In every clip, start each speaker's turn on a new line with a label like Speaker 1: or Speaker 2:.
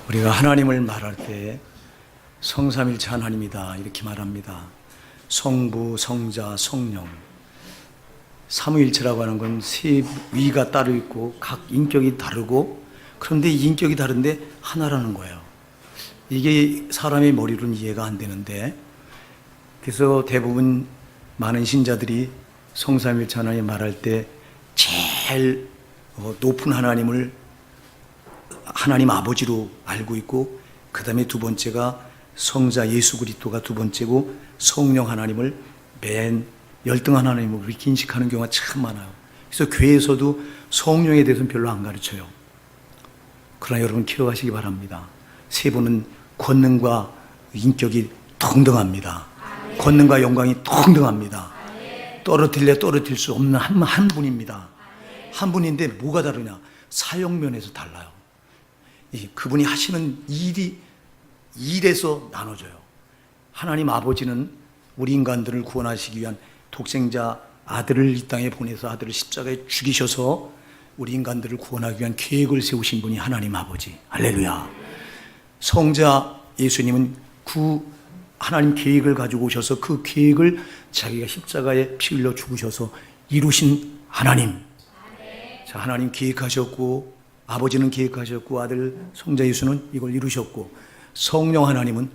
Speaker 1: 우리가 하나님을 말할 때 성삼일체 하나님이다 이렇게 말합니다. 성부, 성자, 성령. 삼위일체라고 하는 건 세 위가 따로 있고 각 인격이 다르고, 그런데 이 인격이 다른데 하나라는 거예요. 이게 사람의 머리로는 이해가 안 되는데, 그래서 대부분 많은 신자들이 성삼일체 하나님 말할 때 제일 높은 하나님을 하나님 아버지로 알고 있고, 그 다음에 두 번째가 성자 예수 그리스도가 두 번째고, 성령 하나님을 맨 열등한 하나님으로 이렇게 인식하는 경우가 참 많아요. 그래서 교회에서도 성령에 대해서는 별로 안 가르쳐요. 그러나 여러분 기억하시기 바랍니다. 세 분은 권능과 인격이 동등합니다. 권능과 영광이 동등합니다. 떨어뜨려 떨어뜨릴 수 없는 한 분입니다. 한 분인데 뭐가 다르냐? 사역면에서 달라요. 그분이 하시는 일에서 나눠져요. 하나님 아버지는 우리 인간들을 구원하시기 위한 독생자 아들을 이 땅에 보내서 아들을 십자가에 죽이셔서 우리 인간들을 구원하기 위한 계획을 세우신 분이 하나님 아버지. 할렐루야. 성자 예수님은 하나님 계획을 가지고 오셔서 그 계획을 자기가 십자가에 피 흘려 죽으셔서 이루신 하나님. 자, 하나님 계획하셨고, 아버지는 계획하셨고, 아들 성자 예수는 이걸 이루셨고, 성령 하나님은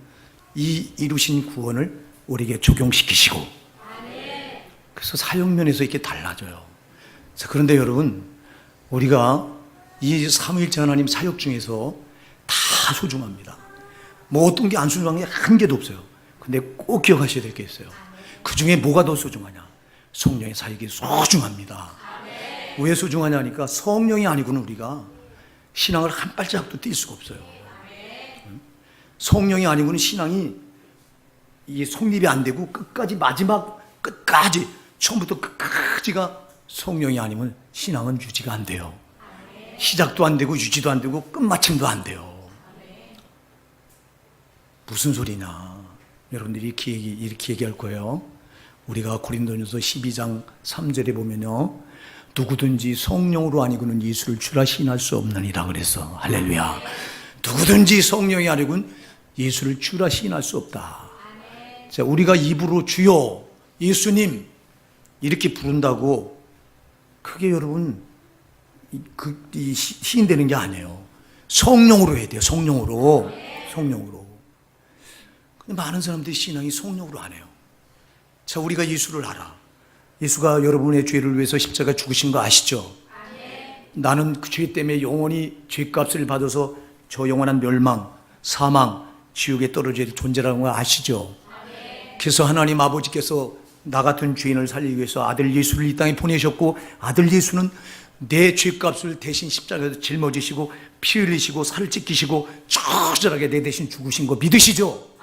Speaker 1: 이 이루신 구원을 우리에게 적용시키시고, 그래서 사역면에서 이렇게 달라져요. 자, 그런데 여러분, 우리가 이 삼위일체 하나님 사역 중에서 다 소중합니다. 뭐 어떤 게 안 소중한 게 한 개도 없어요. 근데 꼭 기억하셔야 될 게 있어요. 그 중에 뭐가 더 소중하냐? 성령의 사역이 소중합니다. 왜 소중하냐 하니까, 성령이 아니고는 우리가 신앙을 한 발짝도 뛸 수가 없어요. 성령이 아니고는 신앙이 이게 성립이 안 되고, 끝까지 마지막 끝까지 처음부터 끝까지가 성령이 아니면 신앙은 유지가 안 돼요. 시작도 안 되고 유지도 안 되고 끝마침도 안 돼요. 무슨 소리냐? 여러분들이 이렇게 얘기할 거예요. 우리가 고린도전서 12장 3절에 보면요, 누구든지 성령으로 아니고는 예수를 주라 시인할 수 없느니라 그래서, 할렐루야. 누구든지 성령이 아니고는 예수를 주라 시인할 수 없다. 자, 우리가 입으로 주여 예수님 이렇게 부른다고 그게 여러분 시인되는 게 아니에요. 성령으로 해야 돼요. 성령으로. 근데 많은 사람들이 신앙이 성령으로 안 해요. 자, 우리가 예수를 알아. 예수가 여러분의 죄를 위해서 십자가에 죽으신 거 아시죠? 나는 그 죄 때문에 영원히 죄값을 받아서 저 영원한 멸망, 사망, 지옥에 떨어져야 될 존재라는 거 아시죠? 그래서 하나님 아버지께서 나 같은 죄인을 살리기 위해서 아들 예수를 이 땅에 보내셨고, 아들 예수는 내 죄값을 대신 십자가에서 짊어지시고 피 흘리시고 살을 찢기시고 처절하게 내 대신 죽으신 거 믿으시죠?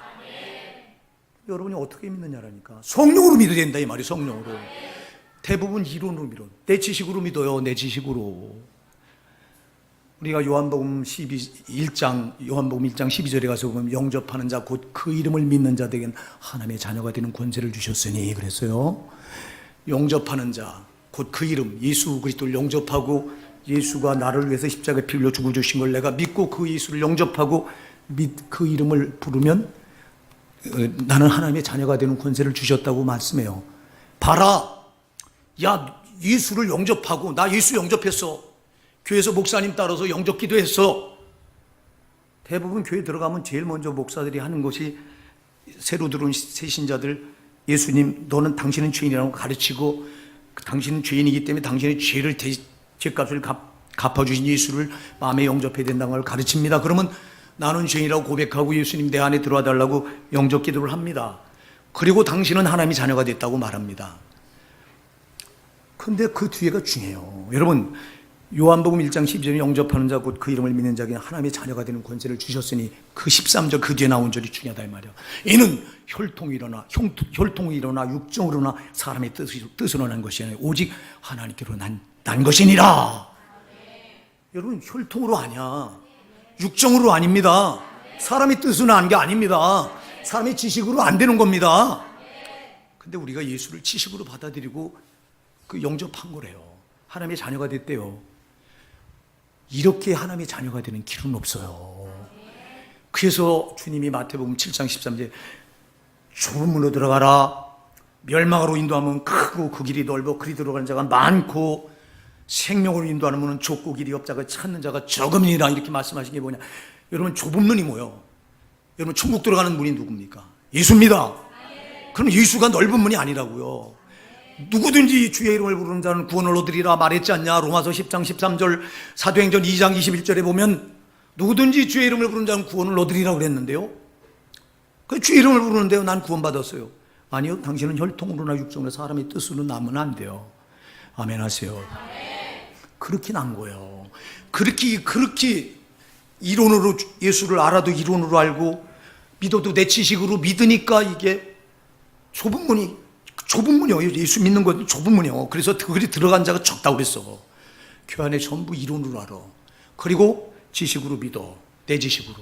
Speaker 1: 여러분이 어떻게 믿느냐라니까. 성령으로 믿어야 된다 이 말이에요. 성령으로. 대부분 이론으로 믿어. 내 지식으로 믿어요. 내 지식으로. 우리가 요한복음 1장 12절에 가서 보면, 영접하는 자 곧 그 이름을 믿는 자들에겐 하나님의 자녀가 되는 권세를 주셨으니 그랬어요. 영접하는 자 곧 그 이름, 예수 그리스도를 영접하고, 예수가 나를 위해서 십자가에 피 흘려 죽어주신 걸 내가 믿고 그 예수를 영접하고 그 이름을 부르면 나는 하나님의 자녀가 되는 권세를 주셨다고 말씀해요. 봐라, 야, 예수를 영접하고, 나 예수 영접했어. 교회에서 목사님 따라서 영접 기도했어. 대부분 교회 들어가면 제일 먼저 목사들이 하는 것이, 새로 들어온 새 신자들, 예수님 너는 당신은 죄인이라고 가르치고, 당신은 죄인이기 때문에 당신의 죄값을 갚아주신 예수를 마음에 영접해야 된다는 걸 가르칩니다. 그러면 나는 죄인이라고 고백하고 예수님 내 안에 들어와 달라고 영접 기도를 합니다. 그리고 당신은 하나님의 자녀가 됐다고 말합니다. 근데 그 뒤에가 중요해요. 여러분, 요한복음 1장 12절에 영접하는 자 곧 그 이름을 믿는 자에게 하나님의 자녀가 되는 권세를 주셨으니, 그 13절 그 뒤에 나온 절이 중요하다 이 말이에요. 이는 혈통이로나 육정으로나 사람의 뜻으로 난 것이 아니라 오직 하나님께로 난 것이니라. 여러분, 혈통으로 아니야. 육정으로 아닙니다. 사람의 뜻으로 난 게 아닙니다. 사람의 지식으로 안 되는 겁니다. 근데 우리가 예수를 지식으로 받아들이고 그 영접한 거래요. 하나님의 자녀가 됐대요. 이렇게 하나님의 자녀가 되는 길은 없어요. 그래서 주님이 마태복음 7장 13절 좁은 문으로 들어가라. 멸망으로 인도하면 크고 그 길이 넓어 그리 들어가는 자가 많고 생명으로 인도하는 문은 좁고 길이 없자가 찾는 자가 적음이라 이렇게 말씀하신 게 뭐냐. 여러분 좁은 문이 뭐예요? 여러분 천국 들어가는 문이 누굽니까? 예수입니다. 그럼 예수가 넓은 문이 아니라고요. 누구든지 주의 이름을 부르는 자는 구원을 얻으리라 말했지 않냐. 로마서 10장 13절 사도행전 2장 21절에 보면 누구든지 주의 이름을 부르는 자는 구원을 얻으리라 그랬는데요. 그 주의 이름을 부르는데요, 난 구원받았어요. 아니요, 당신은 혈통으로나 육정으로 사람의 뜻으로 나면 안 돼요. 아멘 하세요. 그렇게 난 거예요. 그렇게 이론으로 예수를 알아도 이론으로 알고 믿어도 내 지식으로 믿으니까 이게 좁은 문이요. 예수 믿는 건 좁은 문이요. 그래서 그리 들어간 자가 적다고 그랬어. 교회 안에 전부 이론으로 알아. 그리고 지식으로 믿어. 내 지식으로.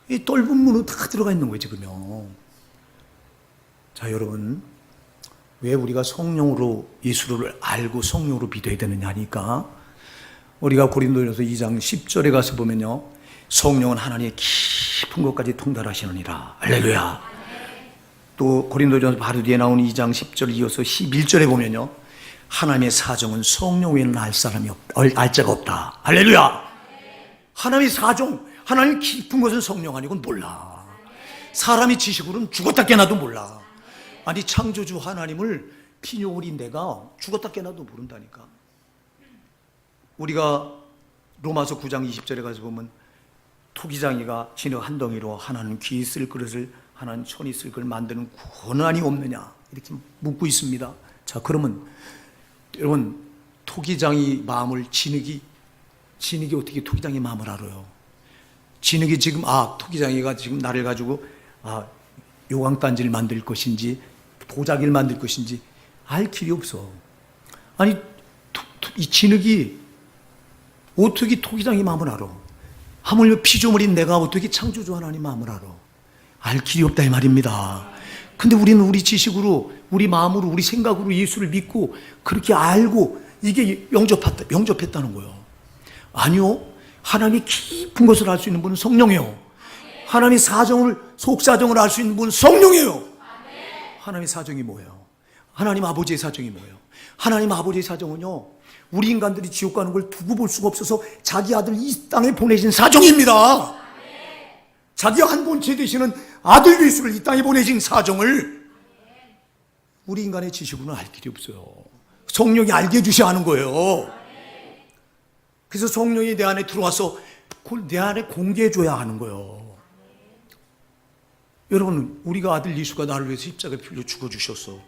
Speaker 1: 이 떫은 문으로 다 들어가 있는 거예요, 지금요. 자, 여러분. 왜 우리가 성령으로 예수를 알고 성령으로 믿어야 되느냐 하니까 우리가 고린도전서 2장 10절에 가서 보면요. 성령은 하나님의 깊은 것까지 통달하시느니라. 할렐루야. 또 고린도전서 바로 뒤에 나오는 2장 10절 이어서 11절에 보면요. 하나님의 사정은 성령 외에는 알 자가 없다. 할렐루야. 하나님의 사정, 하나님 깊은 것은 성령 아니고는 몰라. 사람이 지식으로는 죽었다 깨나도 몰라. 아니 창조주 하나님을 피조물인 내가 죽었다 깨나도 모른다니까. 우리가 로마서 9장 20절에 가서 보면 토기장이가 진흙 한 덩이로 하나는 귀 쓸 그릇을 하나는 천이 쓸 그릇을 만드는 권한이 없느냐 이렇게 묻고 있습니다. 자, 그러면 여러분 토기장이 마음을 진흙이 어떻게 토기장의 마음을 알아요? 진흙이 지금 토기장이가 지금 나를 가지고 요강단지를 만들 것인지 도자기를 만들 것인지 알 길이 없어. 아니 이 진흙이 어떻게 토기장의 마음을 알아? 하물며 피조물인 내가 어떻게 창조주 하나님 마음을 알아? 알 길이 없다 이 말입니다. 근데 우리는 우리 지식으로 우리 마음으로 우리 생각으로 예수를 믿고 그렇게 알고 이게 영접했다는 거예요. 아니요. 하나님의 깊은 것을 알 수 있는 분은 성령이에요. 하나님의 속사정을 알 수 있는 분은 성령이에요. 하나님의 사정이 뭐예요? 하나님 아버지의 사정이 뭐예요? 하나님 아버지의 사정은요, 우리 인간들이 지옥 가는 걸 두고 볼 수가 없어서 자기 아들 이 땅에 보내신 사정입니다. 자기 한 본체 되시는 아들 예수를 이 땅에 보내신 사정을 우리 인간의 지식으로는 알 길이 없어요. 성령이 알게 해주셔야 하는 거예요. 그래서 성령이 내 안에 들어와서 내 안에 공개해줘야 하는 거예요. 여러분, 우리가 아들 예수가 나를 위해서 십자가에 풀려 죽어주셨어.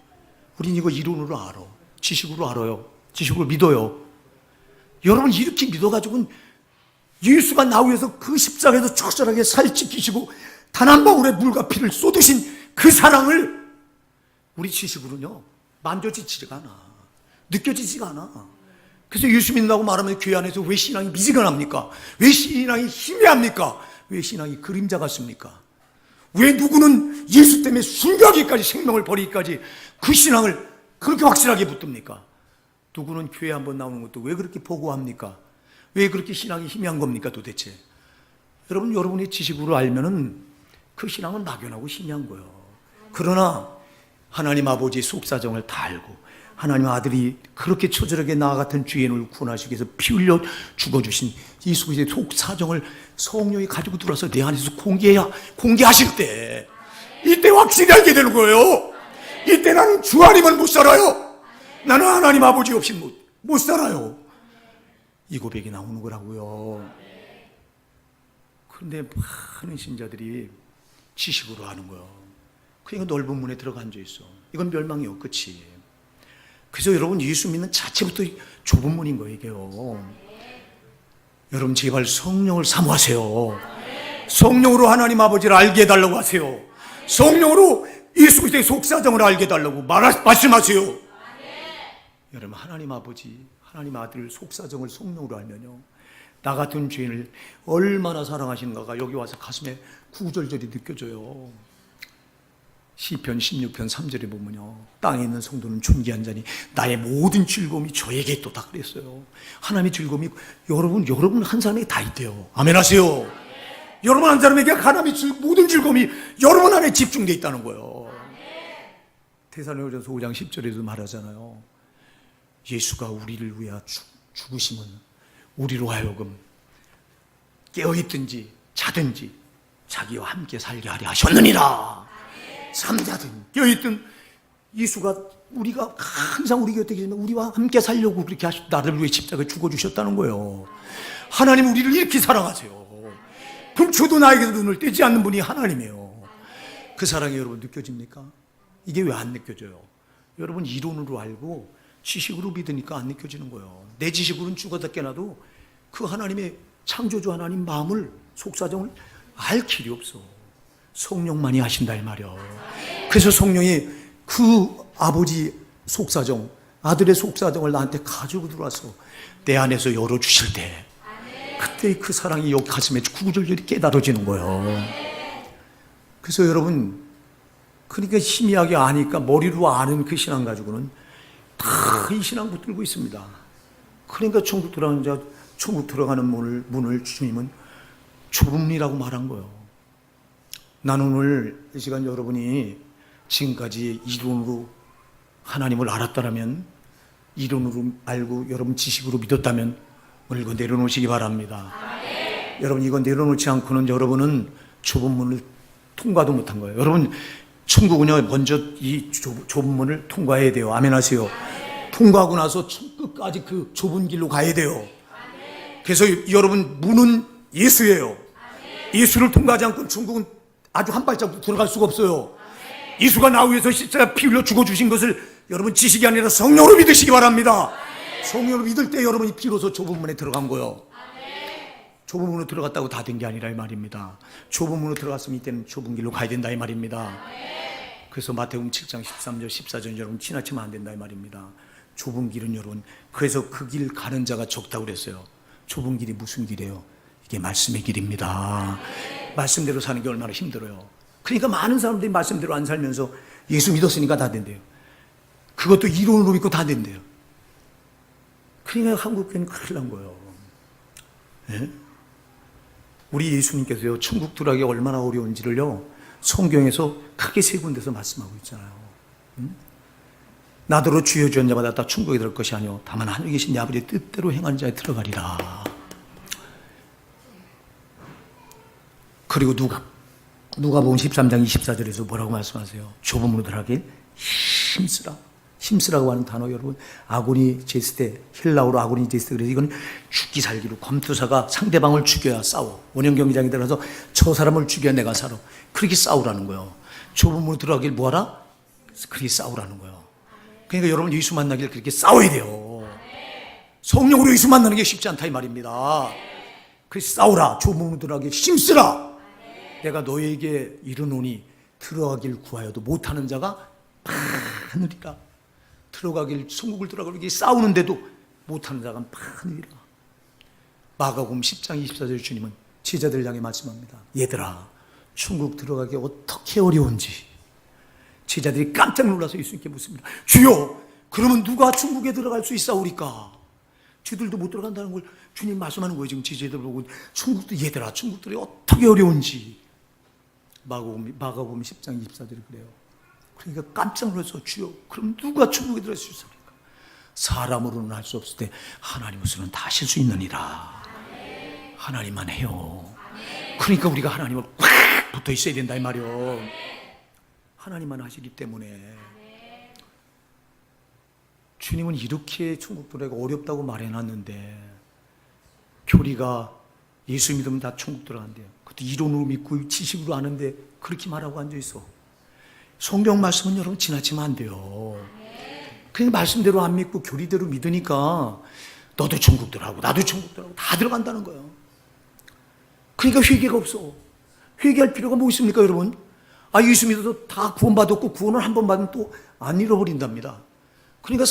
Speaker 1: 우린 이거 이론으로 알아. 지식으로 알아요. 지식으로 믿어요. 여러분, 이렇게 믿어가지고는 예수가 나 위해서 그 십자가에서 처절하게 살 찢기시고 단 한 방울의 물과 피를 쏟으신 그 사랑을 우리 지식으로는요 만져지지가 않아. 느껴지지가 않아. 그래서 예수 믿는다고 말하면 교회 안에서 왜 신앙이 미지근합니까? 왜 신앙이 희미합니까? 왜 신앙이 그림자 같습니까? 왜 누구는 예수 때문에 순교하기까지 생명을 버리기까지 그 신앙을 그렇게 확실하게 붙듭니까? 누구는 교회 한번 나오는 것도 왜 그렇게 보고합니까? 왜 그렇게 신앙이 희미한 겁니까 도대체? 여러분, 여러분의 지식으로 알면은 그 신앙은 막연하고 희미한 거예요. 그러나 하나님 아버지의 속사정을 다 알고 하나님 아들이 그렇게 처절하게 나와 같은 죄인을 구원하시기 위해서 피 흘려 죽어주신 예수 그리스도의 속사정을 성령이 가지고 들어와서 내 안에서 공개하실 때 이때 확실히 알게 되는 거예요. 이때 나는 주 아니면 못 살아요. 나는 하나님 아버지 없이 못 살아요. 이 고백이 나오는 거라고요. 그런데 많은 신자들이 지식으로 하는 거예요. 그러니까 넓은 문에 들어가 앉아 있어. 이건 멸망이요, 끝이. 그래서 여러분, 예수 믿는 자체부터 좁은 문인 거예요, 이게요. 여러분, 제발 성령을 사모하세요. 성령으로 하나님 아버지를 알게 해달라고 하세요. 성령으로 예수 그리스도의 속사정을 알게 해달라고 말씀하세요. 여러분, 하나님 아버지, 하나님 아들 속사정을 성령으로 알면요, 나 같은 죄인을 얼마나 사랑하시는가가 여기 와서 가슴에 구절절이 느껴져요. 시편 16편 3절에 보면요, 땅에 있는 성도는 존귀한 자니 나의 모든 즐거움이 저에게 있도다 그랬어요. 하나님의 즐거움이 여러분 한 사람에게 다 있대요. 아멘 하세요. 여러분 한 사람에게 하나님의 모든 즐거움이 여러분 안에 집중되어 있다는 거예요. 데살로니가서 5장 10절에도 말하잖아요. 예수가 우리를 위하여 죽으심은 우리로 하여금 깨어있든지 자든지 자기와 함께 살게 하려 하셨느니라. 잠자든 깨어있든 예수가 우리가 항상 우리 곁에 계시면 우리와 함께 살려고 그렇게 나를 위해 십자가에 죽어주셨다는 거예요. 하나님 우리를 이렇게 사랑하세요. 그럼 저도 나에게도 눈을 떼지 않는 분이 하나님이에요. 그 사랑이 여러분 느껴집니까? 이게 왜 안 느껴져요? 여러분 이론으로 알고 지식으로 믿으니까 안 느껴지는 거예요. 내 지식으로는 죽어다 깨나도 그 하나님의 창조주 하나님 마음을 속사정을 알 길이 없어. 성령만이 하신다 이 말이야. 그래서 성령이 그 아버지 속사정, 아들의 속사정을 나한테 가지고 들어와서 내 안에서 열어주실 때 그때 그 사랑이 여기 가슴에 구구절절히 깨달아지는 거예요. 그래서 여러분 그러니까 희미하게 아니까 머리로 아는 그 신앙 가지고는 다 이 신앙 붙들고 있습니다. 그러니까 천국 들어가는 문을 주님은 좁은 문이라고 말한 거예요. 나는 오늘 이 시간 여러분이 지금까지 이론으로 하나님을 알았다면, 이론으로 알고 여러분 지식으로 믿었다면 오늘 이거 내려놓으시기 바랍니다. 여러분 이거 내려놓지 않고는 여러분은 좁은 문을 통과도 못한 거예요. 여러분 천국은요 먼저 이 좁은 문을 통과해야 돼요. 아멘 하세요. 통과하고 나서 끝까지 그 좁은 길로 가야 돼요. 그래서 여러분 문은 예수예요. 예수를 통과하지 않고는 천국은 아주 한 발자국 들어갈 수가 없어요. 예수가 나 위해서 십자가 피 흘려 죽어주신 것을 여러분 지식이 아니라 성령으로 믿으시기 바랍니다. 성령으로 믿을 때 여러분이 비로소 좁은 문에 들어간 거예요. 좁은 문으로 들어갔다고 다 된 게 아니라 이 말입니다. 좁은 문으로 들어갔으면 이때는 좁은 길로 가야 된다 이 말입니다. 그래서 마태복음 7장 13절 14절 여러분 지나치면 안 된다 이 말입니다. 좁은 길은 여러분, 그래서 그 길 가는 자가 적다고 그랬어요. 좁은 길이 무슨 길이에요? 이게 말씀의 길입니다. 말씀대로 사는 게 얼마나 힘들어요. 그러니까 많은 사람들이 말씀대로 안 살면서 예수 믿었으니까 다 된대요. 그것도 이론으로 믿고 다 된대요. 그러니까 한국교회는 큰일 난 거예요. 예? 우리 예수님께서요 천국 들어가기 얼마나 어려운지를요 성경에서 크게 세 군데서 말씀하고 있잖아요. 나더러 주여 주여 자마다 다 천국에 들어갈 것이 아니오 다만 하늘에 계신 아버지의 뜻대로 행하는 자에 들어가리라. 그리고 누가복음 13장 24절에서 뭐라고 말씀하세요? 좁은 문으로 들어가길 힘쓰라. 힘쓰라고 하는 단어 여러분 아고니 제스테, 헬라어로 아고니 제스테, 그래서 이건 죽기 살기로 검투사가 상대방을 죽여야 싸워. 원형 경기장에 들어가서 저 사람을 죽여야 내가 살아. 그렇게 싸우라는 거예요. 좁은 문으로 들어가길 뭐하라? 그렇게 싸우라는 거예요. 그러니까 여러분 예수 만나길 그렇게 싸워야 돼요. 성령으로 예수 만나는 게 쉽지 않다 이 말입니다. 그래서 싸우라. 좁은 문으로 들어가길 힘쓰라. 내가 너에게 이르노니 들어가길 구하여도 못하는 자가 많으리라. 들어가길 천국을 들어가길 싸우는데도 못하는 자가 많으리라. 마가복음 10장 24절 주님은 제자들 향해 말씀합니다. 얘들아 천국 들어가기 어떻게 어려운지. 제자들이 깜짝 놀라서 예수님께 묻습니다. 주여 그러면 누가 천국에 들어갈 수 있사오리까? 저들도 못 들어간다는 걸 주님 말씀하는 거예요. 지금 제자들 보고 천국도 얘들아 천국 들어가기 어떻게 어려운지. 마가복음 10장 24절에 그래요. 그러니까 깜짝 놀라서 주여 그럼 누가 천국에 들어갈 수 있습니까? 사람으로는 할 수 없을 때 하나님으로서는 다 하실 수 있느니라. 하나님만 해요. 그러니까 우리가 하나님을 꽉 붙어 있어야 된다 이 말이요. 하나님만 하시기 때문에. 주님은 이렇게 천국 들어가기가 어렵다고 말해놨는데 교리가 예수 믿으면 다 천국 들어간대요. 그것도 이론으로 믿고 지식으로 아는데 그렇게 말하고 앉아있어. 성경 말씀은 여러분 지나치면 안 돼요. 그냥 말씀대로 안 믿고 교리대로 믿으니까 너도 천국 들어가고 나도 천국 들어가고 다 들어간다는 거예요. 그러니까 회개가 없어. 회개할 필요가 뭐 있습니까 여러분? 예수 믿어도 다 구원받았고 구원을 한 번 받으면 또 안 잃어버린답니다. 그러니까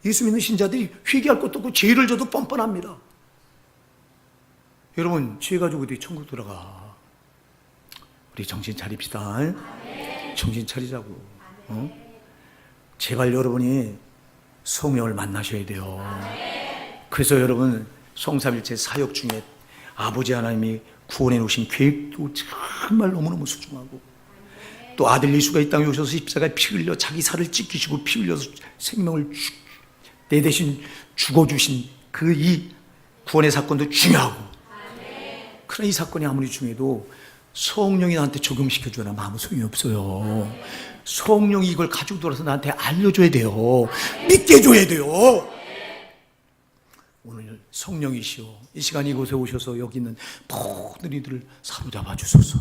Speaker 1: 예수 믿는 신자들이 회개할 것도 없고 죄를 져도 뻔뻔합니다. 여러분 죄 가지고 어디 천국 들어가. 우리 정신 차립시다. 정신 차리자고. 제발 여러분이 성령을 만나셔야 돼요. 그래서 여러분 성삼일체 사역 중에 아버지 하나님이 구원해 놓으신 계획도 정말 너무너무 소중하고, 또 아들 예수가 이 땅에 오셔서 십자가에 피 흘려 자기 살을 찢기시고 피 흘려서 생명을 내 대신 죽어주신 그 이 구원의 사건도 중요하고, 그러나 이 사건이 아무리 중요해도 성령이 나한테 적용시켜줘야 아무 소용이 없어요. 성령이 이걸 가지고 돌아서 나한테 알려줘야 돼요. 믿게 해줘야 돼요. 오늘 성령이시오, 이 시간 이곳에 오셔서 여기 있는 모든 이들을 사로잡아 주소서.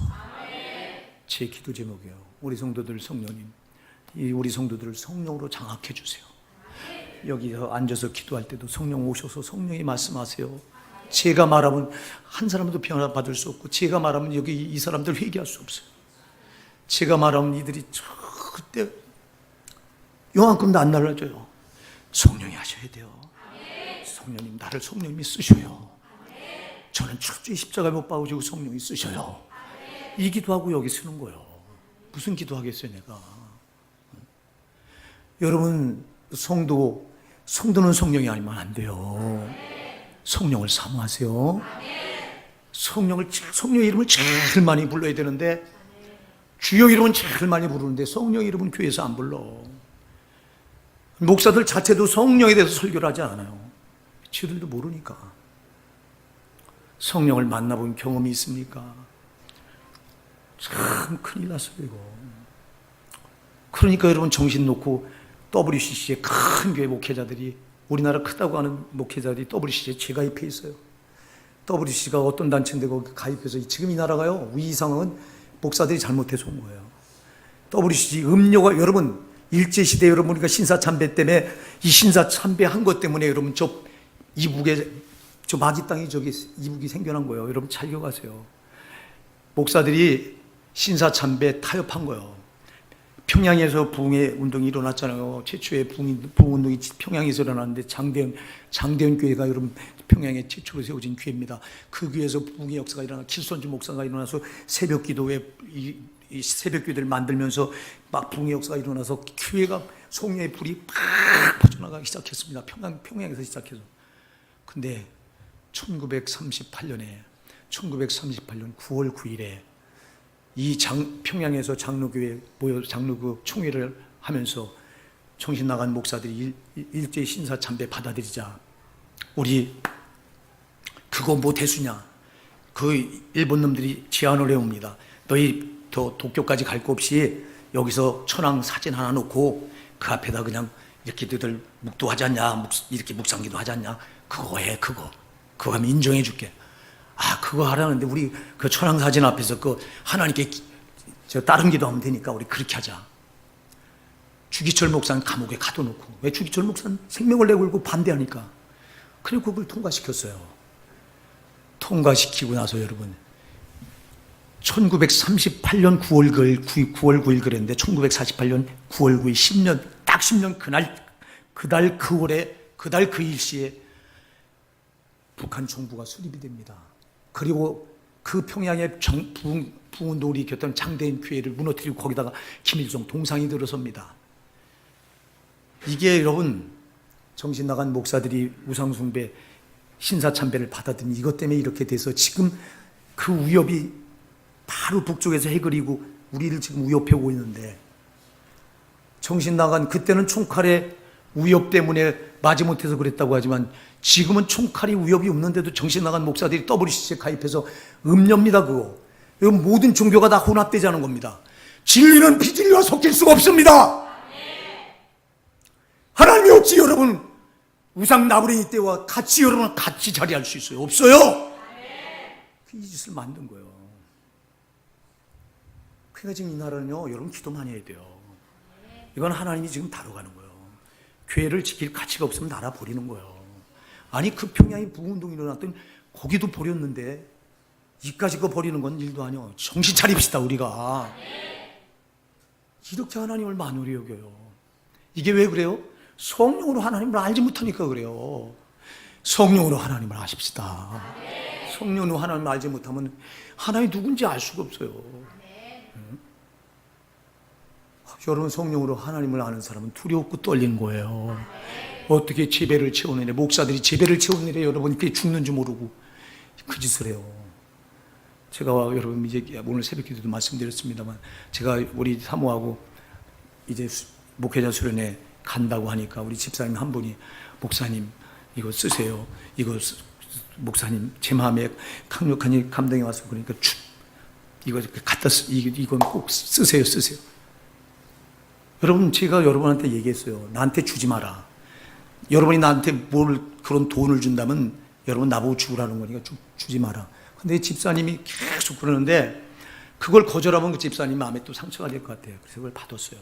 Speaker 1: 제 기도 제목이에요. 우리 성도들 성령님, 우리 성도들을 성령으로 장악해 주세요. 여기서 앉아서 기도할 때도 성령 오셔서 성령이 말씀하세요. 제가 말하면 한 사람도 변화 받을 수 없고, 제가 말하면 여기 이 사람들 회개할 수 없어요. 제가 말하면 이들이 그때 요만큼도 안 날라져요. 성령이 하셔야 돼요. 성령님, 나를 성령님이 쓰셔요. 저는 철저히 십자가에 못 박으시고 성령이 쓰셔요. 이 기도하고 여기 쓰는 거예요. 무슨 기도하겠어요 내가. 여러분, 성도는 성령이 아니면 안 돼요. 성령을 사모하세요. 성령의 이름을 제일 많이 불러야 되는데, 주여 이름은 제일 많이 부르는데 성령 이름은 교회에서 안 불러. 목사들 자체도 성령에 대해서 설교를 하지 않아요. 지들도 모르니까. 성령을 만나본 경험이 있습니까? 참 큰일 났어요 이거. 그러니까 여러분, 정신 놓고 WCC의 큰 교회 목회자들이, 우리나라 크다고 하는 목회자들이 WCC에 재가입해 있어요. WCC가 어떤 단체인데 거기 가입해서 지금 이 나라가요, 이 상황은 목사들이 잘못해서 온 거예요. WCC 음료가, 여러분 일제시대 여러분 우리가 신사참배 때문에, 이 신사참배한 것 때문에 여러분 저 이북에 저 마지 땅이 저기 이북이 생겨난 거예요. 여러분 잘 기억하세요. 목사들이 신사참배 타협한 거예요. 평양에서 부흥의 운동이 일어났잖아요. 최초의 부흥운동이 평양에서 일어났는데, 장대현 교회가 여러분 평양에 최초로 세워진 교회입니다. 그 교회에서 부흥의 역사가 일어나, 칠손주 목사가 일어나서 새벽 기도회, 이 새벽 교회를 만들면서 막 부흥의 역사가 일어나서 교회가 성령의 불이 팍 퍼져나가기 시작했습니다. 평양에서 시작해서. 근데 1938년 9월 9일에 이 평양에서 장로교회 장로교 총회를 하면서 정신 나간 목사들이 일제히 신사참배 받아들이자, 우리 그거 뭐 대수냐, 그 일본 놈들이 제안을 해옵니다. 너희 더 도쿄까지 갈 거 없이 여기서 천황 사진 하나 놓고 그 앞에다 그냥 이렇게 너희들 묵도하지 않냐, 이렇게 묵상기도 하지 않냐, 그거 해. 그거 하면 인정해 줄게. 아, 그거 하라는데 우리 그 천황 사진 앞에서 그 하나님께 다른 기도하면 되니까 우리 그렇게 하자. 주기철 목사는 감옥에 가둬놓고, 왜 주기철 목사는 생명을 내걸고 반대하니까. 그리고 그걸 통과시켰어요. 통과시키고 나서 여러분 1938년 9월 9일 그랬는데 1948년 9월 9일 10년, 딱 10년 그달 그 일시에 북한 정부가 수립이 됩니다. 그리고 그 평양의 부흥운동을 일으켰던 장대인 교회를 무너뜨리고 거기다가 김일성 동상이 들어섭니다. 이게 여러분, 정신 나간 목사들이 우상숭배, 신사참배를 받아들인 이것 때문에 이렇게 돼서 지금 그 위협이 바로 북쪽에서 해그리고 우리를 지금 위협해 오고 있는데, 정신 나간, 그때는 총칼의 위협 때문에 마지못해서 그랬다고 하지만 지금은 총칼이 위협이 없는데도 정신 나간 목사들이 WCC에 가입해서 음료입니다. 그거. 이건 모든 종교가 다 혼합되자는 겁니다. 진리는 비진리와 섞일 수가 없습니다. 하나님이 없지 여러분 우상 나부랭이 때와 같이 여러분 같이 자리할 수 있어요? 없어요. 이 짓을 만든 거예요. 그러니까 지금 이 나라는요, 여러분 기도 많이 해야 돼요. 이건 하나님이 지금 다뤄가는 거예요. 교회를 지킬 가치가 없으면 나라 버리는 거예요. 아니 그 평양에 부흥운동이 일어났더니 거기도 버렸는데 이까지 거 버리는 건 일도 아니에요. 정신 차립시다 우리가. 이렇게 하나님을 만홀히 여겨요. 이게 왜 그래요? 성령으로 하나님을 알지 못하니까 그래요. 성령으로 하나님을 아십시다. 성령으로 하나님을 알지 못하면 하나님이 누군지 알 수가 없어요. 여러분, 성령으로 하나님을 아는 사람은 두렵고 떨리는 거예요. 어떻게 제배를 채우느냐, 목사들이 제배를 채우느냐 여러분 그게 죽는 줄 모르고 그 짓을 해요. 제가 여러분 이제 오늘 새벽 기도도 말씀드렸습니다만, 제가 우리 사모하고 이제 목회자 수련회 간다고 하니까 우리 집사님 한 분이, 목사님 이거 쓰세요. 이거 목사님 제 마음에 강력한 감동이 와서, 그러니까 이거 갖다 이건 꼭 쓰세요. 여러분, 제가 여러분한테 얘기했어요. 나한테 주지 마라. 여러분이 나한테 뭘 그런 돈을 준다면 여러분 나보고 주라는 거니까 주지 마라. 근데 집사님이 계속 그러는데, 그걸 거절하면 그 집사님 마음에 또 상처가 될 것 같아요. 그래서 그걸 받았어요.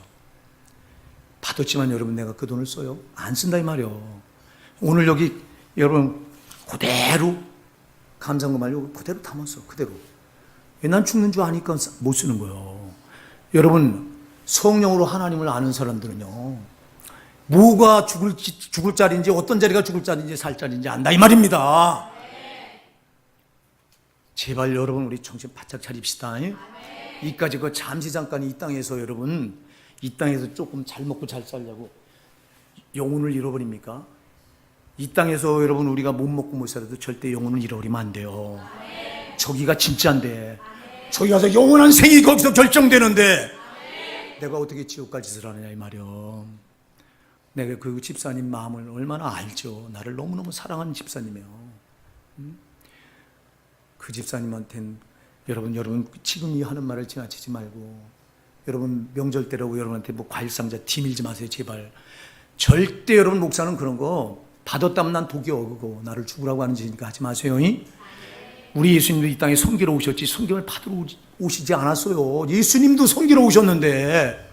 Speaker 1: 받았지만 여러분, 내가 그 돈을 써요? 안 쓴다 이 말이요. 오늘 여기 여러분 그대로 감사금 말고 그대로 담았어. 그대로. 난 죽는 줄 아니까 못 쓰는 거예요. 여러분, 성령으로 하나님을 아는 사람들은요, 뭐가 죽을 자리인지, 어떤 자리가 죽을 자리인지 살 자리인지 안다 이 말입니다. 제발 여러분, 우리 정신 바짝 차립시다. 이까지 그 잠시 잠깐 이 땅에서, 여러분 이 땅에서 조금 잘 먹고 잘 살려고 영혼을 잃어버립니까? 이 땅에서 여러분 우리가 못 먹고 못 살아도 절대 영혼을 잃어버리면 안 돼요. 저기가 진짜인데, 저기 가서 영원한 생이 거기서 결정되는데 내가 어떻게 지옥갈 짓을 하느냐 이 말이요. 내가 그 집사님 마음을 얼마나 알죠. 나를 너무너무 사랑하는 집사님이에요. 그 집사님한테는 여러분 지금이 하는 말을 지나치지 말고, 여러분 명절 때라고 여러분한테 뭐 과일 상자 뒤밀지 마세요, 제발. 절대 여러분, 목사는 그런 거 받았다면 난 독이 어그고 나를 죽으라고 하는 짓이니까 하지 마세요. 우리 예수님도 이 땅에 섬기러 오셨지 섬김을 받으러 오시지 않았어요. 예수님도 섬기러 오셨는데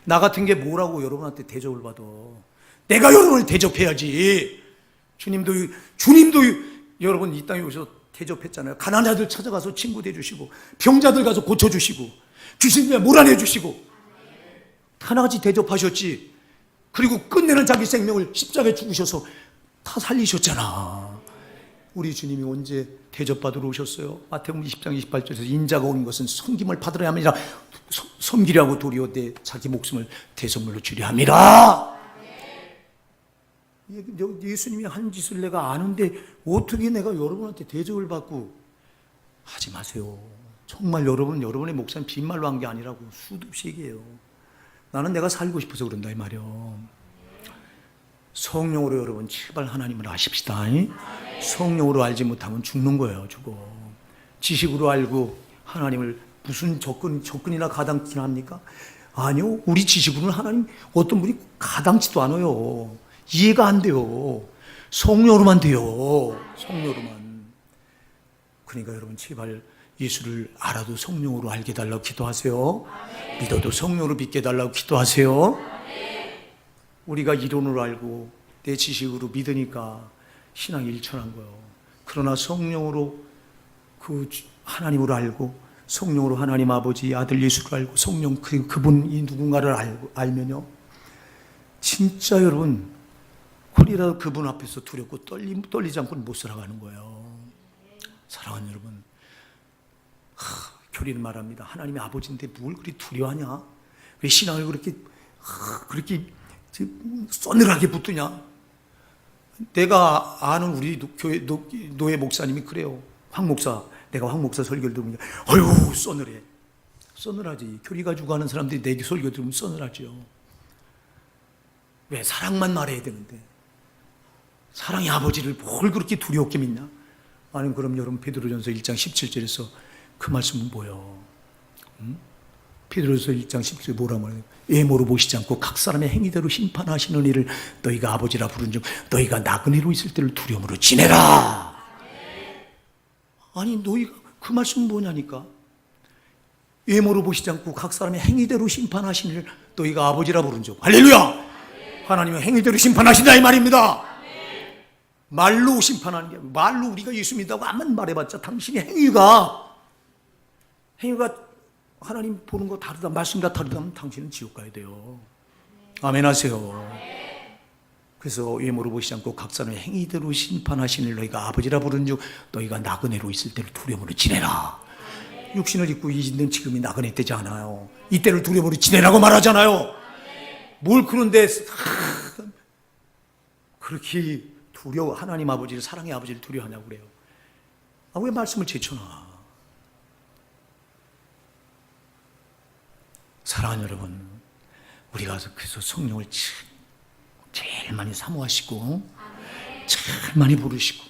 Speaker 1: 나 같은 게 뭐라고 여러분한테 대접을 받아. 내가 여러분을 대접해야지. 주님도 여러분 이 땅에 오셔서 대접했잖아요. 가난한 자들 찾아가서 친구 돼주시고, 병자들 가서 고쳐주시고, 귀신들에 몰아내주시고, 하나같이 대접하셨지. 그리고 끝내는 자기 생명을 십자가에 죽으셔서 다 살리셨잖아. 우리 주님이 언제 대접받으러 오셨어요? 마태복음 20장 28절에서 인자가 오는 것은 섬김을 받으려 함이라, 섬기려고 도리어 내 자기 목숨을 대속물로 주려 함이라. 예수님이 한 짓을 내가 아는데 어떻게 내가 여러분한테 대접을 받고. 하지 마세요. 정말 여러분의 목사님 빈말로 한 게 아니라고 수도 없이 얘기해요. 나는 내가 살고 싶어서 그런다 이 말이요. 성령으로 여러분 제발 하나님을 아십시다. 성령으로 알지 못하면 죽는 거예요. 죽어. 지식으로 알고 하나님을 무슨 접근이나 가당키나 합니까? 아니요. 우리 지식으로는 하나님 어떤 분이 가당치도 않아요. 이해가 안 돼요. 성령으로만 돼요. 성령으로만. 그러니까 여러분 제발 예수를 알아도 성령으로 알게 달라고 기도하세요. 믿어도 성령으로 믿게 달라고 기도하세요. 우리가 이론으로 알고 내 지식으로 믿으니까 신앙이 일천한 거예요. 그러나 성령으로 그 하나님으로 알고, 성령으로 하나님 아버지 아들 예수를 알고, 성령 그분이 누군가를 알면요, 진짜 여러분 홀이라도 그분 앞에서 두렵고 떨리지 않고는 못 살아가는 거예요. 사랑하는 여러분, 교리는 말합니다. 하나님의 아버지인데 뭘 그리 두려워하냐? 왜 신앙을 그렇게 서늘하게 붙드냐? 내가 아는 우리 교회 노예 목사님이 그래요. 황 목사, 내가 황 목사 설교를 들으면 어휴 서늘해. 서늘하지. 교리 가지고 가는 사람들이 내 설교 들으면 서늘하죠. 왜? 사랑만 말해야 되는데. 사랑의 아버지를 뭘 그렇게 두렵게 믿냐? 아니, 그럼 여러분 베드로전서 1장 17절에서 그 말씀은 뭐예요? 베드로전서 1장 17절에 뭐라 말해요? 애모로 보시지 않고 각 사람의 행위대로 심판하시는 이를 너희가 아버지라 부른즉 너희가 나그네로 있을 때를 두려움으로 지내라. 아니, 너희가 그 말씀은 뭐냐니까? 애모로 보시지 않고 각 사람의 행위대로 심판하시는 이를 너희가 아버지라 부른즉. 할렐루야! 하나님은 행위대로 심판하신다 이 말입니다. 말로 심판하는 게, 말로 우리가 예수 믿다고 아무리 말해봤자 당신의 행위가 하나님 보는 거 다르다, 말씀과 다르다면 당신은 지옥 가야 돼요. 아멘 하세요. 그래서 외모로 보시지 않고 각 사람의 행위대로 심판하시는 너희가 아버지라 부른즉 너희가 나그네로 있을 때를 두려움으로 지내라. 육신을 입고 있는 지금이 나그네 때지 않아요. 이때를 두려움으로 지내라고 말하잖아요. 뭘 그런데 그렇게 하나님 아버지를, 사랑의 아버지를 두려워하냐고 그래요. 왜 말씀을 제쳐놔? 사랑하는 여러분, 우리가 그래서 성령을 제일 많이 사모하시고 제일 많이 부르시고,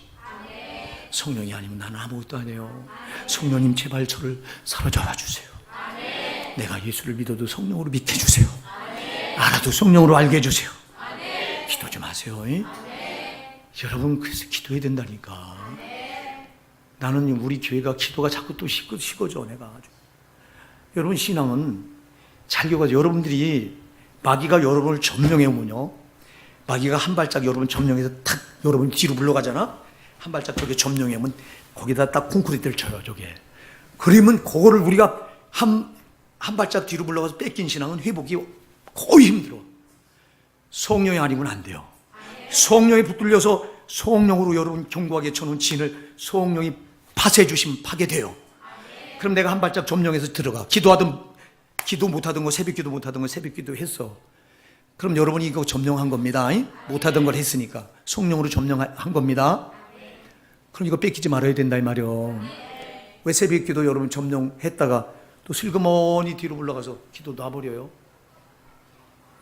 Speaker 1: 성령이 아니면 나는 아무것도 아니에요. 성령님 제발 저를 사로잡아 주세요. 내가 예수를 믿어도 성령으로 믿게 해주세요. 알아도 성령으로 알게 해주세요. 기도 좀 하세요. 여러분, 그래서 기도해야 된다니까. 나는 우리 교회가 기도가 자꾸 또 식어져. 내가 아주. 여러분, 신앙은 잘겨가지고 여러분들이 마귀가 여러분을 점령해오면요, 마귀가 한 발짝 여러분 점령해서 탁 여러분 뒤로 물러가잖아. 한 발짝 저게 점령해오면 거기다 딱 콘크리트를 쳐요. 저게. 그러면 그거를 우리가 한 발짝 뒤로 물러가서 뺏긴 신앙은 회복이 거의 힘들어. 성령이 아니면 안 돼요. 성령에 붙들려서 성령으로 여러분 견고하게 쳐놓은 진을 성령이 파쇄해 주시면 파게 돼요. 그럼 내가 한 발짝 점령해서 들어가. 기도 못하던 거, 새벽 기도 못하던 거 새벽 기도 했어. 그럼 여러분이 이거 점령한 겁니다. 못하던 걸 했으니까 성령으로 점령한 겁니다. 그럼 이거 뺏기지 말아야 된다 이 말이요. 왜 새벽 기도 여러분 점령했다가 또 슬그머니 뒤로 물러가서 기도 놔버려요?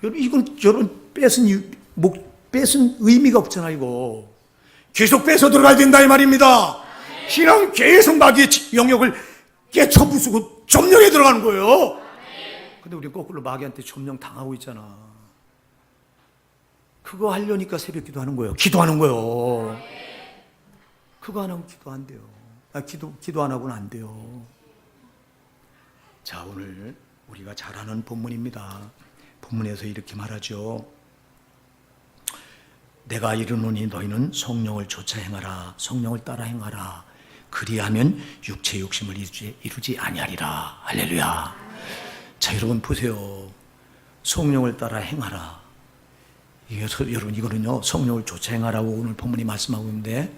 Speaker 1: 여러분, 이건 여러분 뺏은 의미가 없잖아. 이거 계속 뺏어 들어가야 된다 이 말입니다. 신앙은 계속 마귀의 영역을 깨쳐부수고 점령해 들어가는 거예요. 근데 우리 거꾸로 마귀한테 점령 당하고 있잖아. 그거 하려니까 새벽 기도하는 거예요. 기도하는 거예요. 그거 안 하면 기도 안 돼요. 기도 안 하고는 안 돼요. 자, 오늘 우리가 잘 아는 본문입니다. 본문에서 이렇게 말하죠. 내가 이르노니 너희는 성령을 쫓아 행하라. 성령을 따라 행하라. 그리하면 육체의 욕심을 이루지 아니하리라. 할렐루야. 자, 여러분 보세요. 성령을 따라 행하라. 여러분, 이거는요, 성령을 쫓아 행하라고 오늘 본문이 말씀하고 있는데,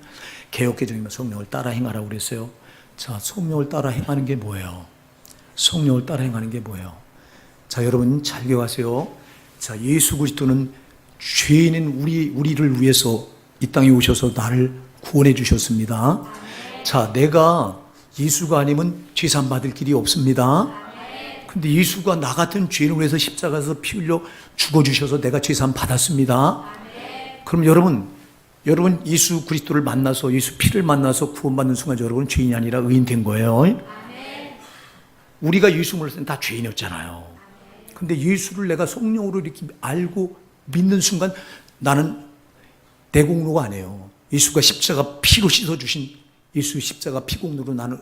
Speaker 1: 개역개정이면 성령을 따라 행하라고 그랬어요. 자, 성령을 따라 행하는 게 뭐예요? 성령을 따라 행하는 게 뭐예요? 자, 여러분 잘 기억하세요. 자, 예수 그리스도는 죄인인 우리를 위해서 이 땅에 오셔서 나를 구원해 주셨습니다. 자, 내가 예수가 아니면 죄산 받을 길이 없습니다. 근데 예수가 나 같은 죄인을 위해서 십자가에서 피 흘려 죽어주셔서 내가 죄산 받았습니다. 그럼 여러분 예수 그리스도를 만나서 예수 피를 만나서 구원받는 순간 여러분 죄인이 아니라 의인 된 거예요. 우리가 예수 몰랐을 땐 다 죄인이었잖아요. 근데 예수를 내가 성령으로 이렇게 알고 믿는 순간 나는 내 공로가 아니에요. 예수가 십자가 피로 씻어주신 예수 십자가 피 공로로 나는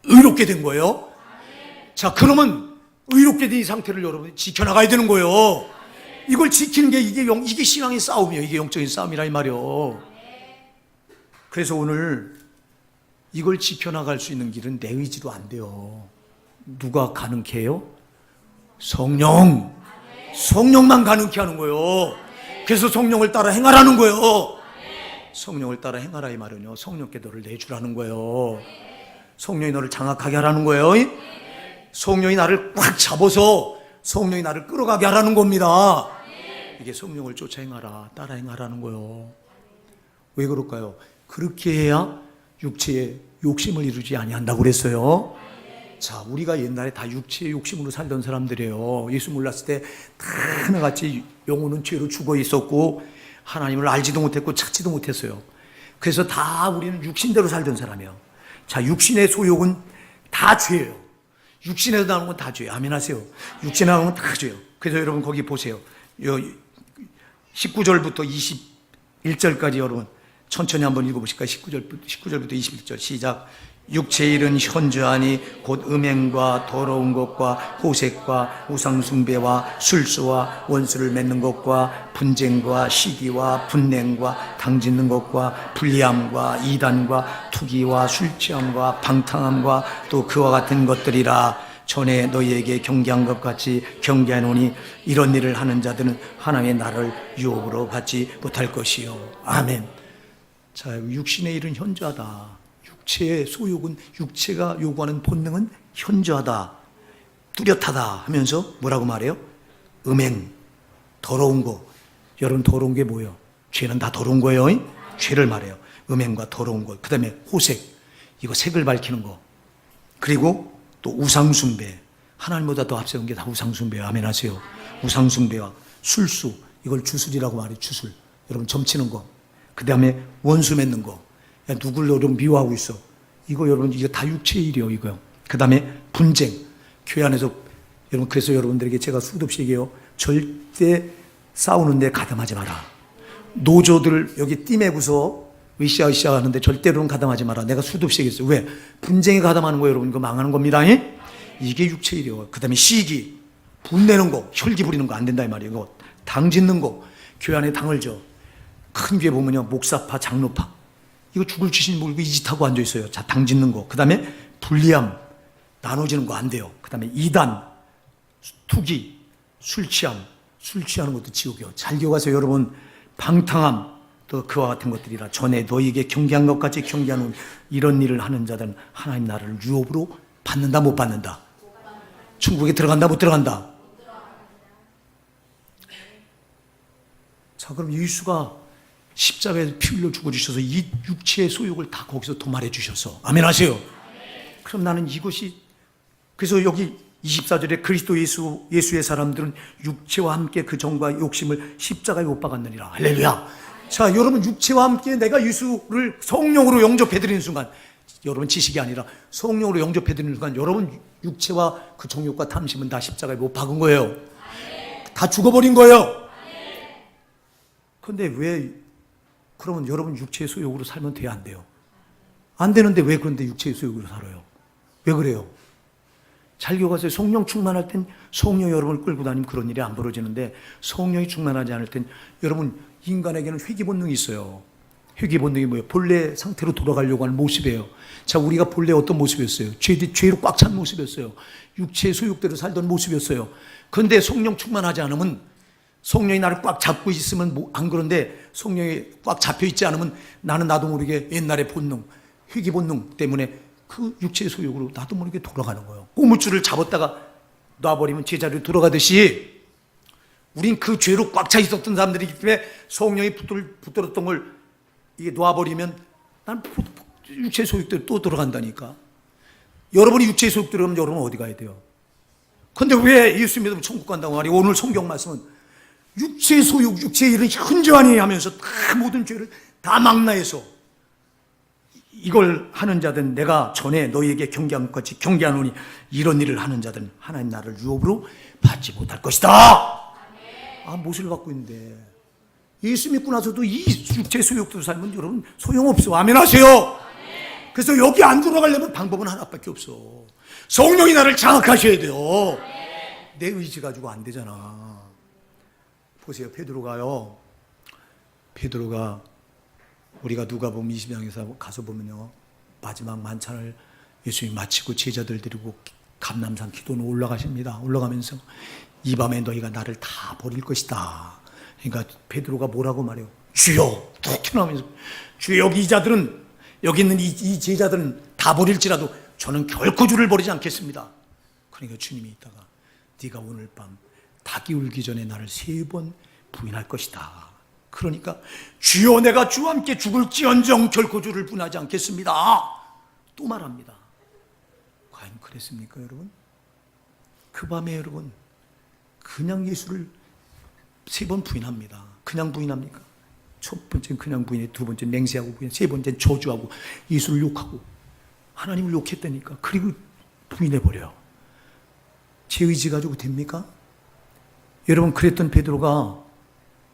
Speaker 1: 의롭게 된 거예요. 자, 그러면 의롭게 된 이 상태를 여러분이 지켜나가야 되는 거예요. 이걸 지키는 게 이게 신앙의 싸움이에요. 이게 영적인 싸움이라 이 말이에요. 그래서 오늘 이걸 지켜나갈 수 있는 길은 내 의지로 안 돼요. 누가 가능케 해요? 성령만 가능케 하는 거예요. 그래서 성령을 따라 행하라는 거예요. 성령을 따라 행하라 이 말은요, 성령께 너를 내주라는 거예요. 성령이 너를 장악하게 하라는 거예요. 성령이 나를 꽉 잡아서 성령이 나를 끌어가게 하라는 겁니다. 이게 성령을 쫓아 행하라, 따라 행하라는 거예요. 왜 그럴까요? 그렇게 해야 육체의 욕심을 이루지 아니한다고 그랬어요. 자, 우리가 옛날에 다 육체의 욕심으로 살던 사람들이에요. 예수 몰랐을 때 다 하나같이 영혼은 죄로 죽어 있었고 하나님을 알지도 못했고 찾지도 못했어요. 그래서 다 우리는 육신대로 살던 사람이에요. 자, 육신의 소욕은 다 죄예요. 육신에서 나오는 건 다 죄예요. 아멘 하세요. 육신에 나오는 건 다 죄예요. 그래서 여러분 거기 보세요. 19절부터 21절까지 여러분 천천히 한번 읽어보실까요? 19절부터 21절 시작. 육체의 일은 현저하니 곧 음행과 더러운 것과 호색과 우상숭배와 술수와 원수를 맺는 것과 분쟁과 시기와 분냉과 당짓는 것과 불리함과 이단과 투기와 술취함과 방탕함과 또 그와 같은 것들이라. 전에 너희에게 경계한 것 같이 경계하노니 이런 일을 하는 자들은 하나님의 나를 유업으로 받지 못할 것이요. 아멘. 자, 육신의 일은 현저하다. 육체의 소욕은, 육체가 요구하는 본능은 현저하다, 뚜렷하다 하면서 뭐라고 말해요? 음행, 더러운 거. 여러분, 더러운 게 뭐예요? 죄는 다 더러운 거예요. 죄를 말해요. 음행과 더러운 것. 그 다음에 호색, 이거 색을 밝히는 거. 그리고 또 우상숭배, 하나님보다 더 앞세운 게 다 우상숭배예요. 아멘 하세요. 우상숭배와 술수, 이걸 주술이라고 말해요. 주술. 여러분 점치는 거. 그 다음에 원수 맺는 거. 야, 누굴 여러분 미워하고 있어. 이거 여러분 이거 다 육체의 일이에요. 이거요. 그 다음에 분쟁. 교회 안에서 여러분, 그래서 여러분들에게 제가 수도 없이 얘기해요. 절대 싸우는데 가담하지 마라. 노조들 여기 띠매고서 으쌰으쌰 하는데 절대로는 가담하지 마라. 내가 수도 없이 얘기했어요. 왜? 분쟁에 가담하는 거 여러분, 이거 망하는 겁니다. 이게 육체의 일이에요. 그 다음에 시기, 분내는 거, 혈기 부리는 거 안 된다 이 말이에요. 이거 당 짓는 거, 교회 안에 당을 져. 큰 교회 보면요, 목사파, 장로파. 이거 죽을 지신 모르고 이 짓 하고 앉아있어요. 자, 당 짓는 거. 그 다음에 불리함, 나눠지는 거 안 돼요. 그 다음에 이단, 투기, 술 취함, 술 취하는 것도 지옥이요. 잘 기억하세요. 여러분, 방탕함, 또 그와 같은 것들이라. 전에 너희에게 경계한 것 같이 경계하는 이런 일을 하는 자들은 하나님 나라를 유업으로 받는다, 못 받는다? 천국에 들어간다, 못 들어간다? 자, 그럼 예수가 십자가에서 피 흘려 죽어주셔서 이 육체의 소욕을 다 거기서 도말해 주셔서, 아멘 하세요. 그럼 나는 이것이, 그래서 여기 24절에 그리스도 예수의 사람들은 육체와 함께 그 정과 욕심을 십자가에 못 박았느니라. 할렐루야. 자, 여러분, 육체와 함께 내가 예수를 성령으로 영접해드리는 순간, 여러분 지식이 아니라 성령으로 영접해드리는 순간, 여러분 육체와 그 정욕과 탐심은 다 십자가에 못 박은 거예요. 다 죽어버린 거예요. 그런데 왜, 그러면 여러분 육체의 소욕으로 살면 돼야 안 돼요? 안 되는데 왜 그런데 육체의 소욕으로 살아요? 왜 그래요? 잘 기억하세요. 성령 충만할 땐 성령 여러분을 끌고 다니면 그런 일이 안 벌어지는데, 성령이 충만하지 않을 땐 여러분, 인간에게는 회귀 본능이 있어요. 회귀 본능이 뭐예요? 본래 상태로 돌아가려고 하는 모습이에요. 자, 우리가 본래 어떤 모습이었어요? 죄로 꽉 찬 모습이었어요. 육체의 소욕대로 살던 모습이었어요. 그런데 성령 충만하지 않으면, 성령이 나를 꽉 잡고 있으면 안 그런데, 성령이 꽉 잡혀 있지 않으면 나는 나도 모르게 옛날의 본능, 회귀 본능 때문에 그 육체의 소욕으로 나도 모르게 돌아가는 거예요. 고무줄을 잡았다가 놔버리면 제자리로 돌아가듯이, 우린 그 죄로 꽉 차 있었던 사람들이기 때문에 성령이 붙들었던 걸 이게 놔버리면 난 육체의 소욕대로 또 돌아간다니까. 여러분이 육체의 소욕대로 가면 여러분은 어디 가야 돼요? 근데 왜 예수 믿으면 천국 간다고 말이에요? 오늘 성경 말씀은 육체의 소욕, 육체의 일은 현저하니 하면서 다 모든 죄를 다 망라해서, 이걸 하는 자들은 내가 전에 너희에게 경계한 것 같이 경계하노니 이런 일을 하는 자들은 하나님 나라를 유업으로 받지 못할 것이다. 아, 못을 받고 있는데 예수 믿고 나서도 이 육체의 소욕대로 살면 여러분 소용없어. 아멘 하세요. 그래서 여기 안 들어가려면 방법은 하나밖에 없어. 성령이 나를 장악하셔야 돼요. 내 의지 가지고 안 되잖아. 보세요. 베드로가 우리가 누가복음 20장에서 가서 보면요, 마지막 만찬을 예수님이 마치고 제자들 데리고 감람산 기도는 올라가십니다. 올라가면서 이 밤에 너희가 나를 다 버릴 것이다. 그러니까 베드로가 뭐라고 말해요? 주여! 툭 튀어나오면서, 주여, 여기 있는 이 제자들은 다 버릴지라도 저는 결코 주를 버리지 않겠습니다. 그러니까 주님이 있다가 네가 오늘 밤 닭이 울기 전에 나를 3번 부인할 것이다. 그러니까 주여, 내가 주와 함께 죽을지언정 결코 주를 분하지 않겠습니다. 또 말합니다. 과연 그랬습니까, 여러분? 그 밤에 여러분 그냥 예수를 3번 부인합니다. 그냥 부인합니까? 첫 번째는 그냥 부인해, 두 번째는 맹세하고 부인해, 세 번째는 저주하고 예수를 욕하고 하나님을 욕했다니까. 그리고 부인해버려요. 제 의지 가지고 됩니까? 여러분, 그랬던 베드로가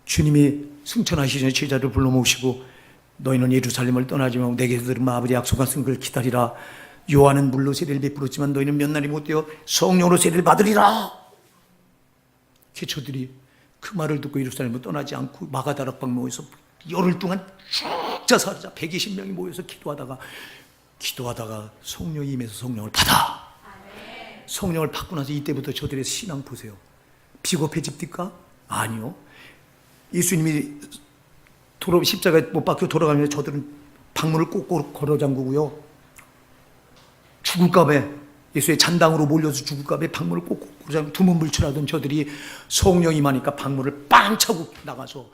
Speaker 1: 주님이 승천하시기 전에 제자를 불러 모시고 너희는 예루살렘을 떠나지 말고 내게 들은 아버지 약속하신 걸 기다리라. 요한은 물로 세례를 베풀었지만 너희는 몇 날이 못 되어 성령으로 세례를 받으리라. 개초들이 그 말을 듣고 예루살렘을 떠나지 않고 마가다락방 모여서 열흘 동안 쭉 자살하자 120명이 모여서 기도하다가 성령이 임해서 성령을 받아. 성령을 받고 나서 이때부터 저들의 신앙 보세요. 비겁해집니까? 아니요. 예수님이 십자가에 못 박혀 돌아가면서 저들은 방문을 꼭꼭 걸어 잠그고요. 죽을까 봐, 예수의 잔당으로 몰려서 죽을까 봐 방문을 꼭꼭 걸어 잠그고 두문불출하던 저들이 성령이 임하니까 방문을 빵 차고 나가서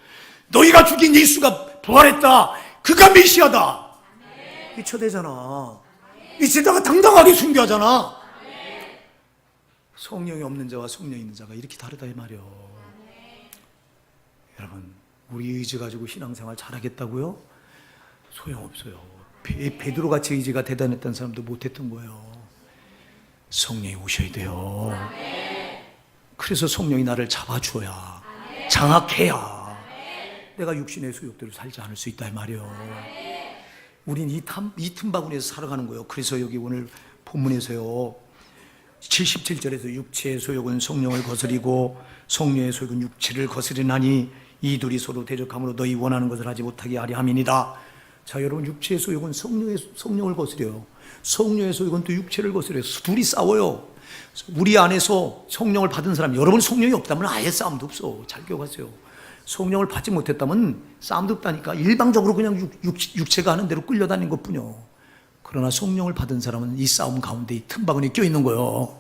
Speaker 1: 너희가 죽인 예수가 부활했다. 그가 메시아다. 이 처대잖아. 이 세상가 당당하게 순교하잖아. 성령이 없는 자와 성령이 있는 자가 이렇게 다르다 이 말이요. 여러분, 우리 의지 가지고 신앙생활 잘하겠다고요? 소용없어요. 베드로같이 의지가 대단했던 사람도 못했던 거예요. 성령이 오셔야 돼요. 그래서 성령이 나를 잡아줘야, 장악해야 내가 육신의 소욕대로 살지 않을 수 있다 이 말이요. 우린 이 틈바구니에서 살아가는 거예요. 그래서 여기 오늘 본문에서요 77절에서 육체의 소욕은 성령을 거스리고 성령의 소욕은 육체를 거스리나니 이 둘이 서로 대적함으로 너희 원하는 것을 하지 못하게 하려 함이니이다. 자, 여러분, 육체의 소욕은 성령을 거스려요. 성령의 소욕은 또 육체를 거스려요. 둘이 싸워요. 우리 안에서 성령을 받은 사람, 여러분 성령이 없다면 아예 싸움도 없어. 잘 기억하세요. 성령을 받지 못했다면 싸움도 없다니까. 일방적으로 그냥 육체가 하는 대로 끌려다니는 것뿐이요. 그러나 성령을 받은 사람은 이 싸움 가운데 이 틈바구니에 껴있는 거예요.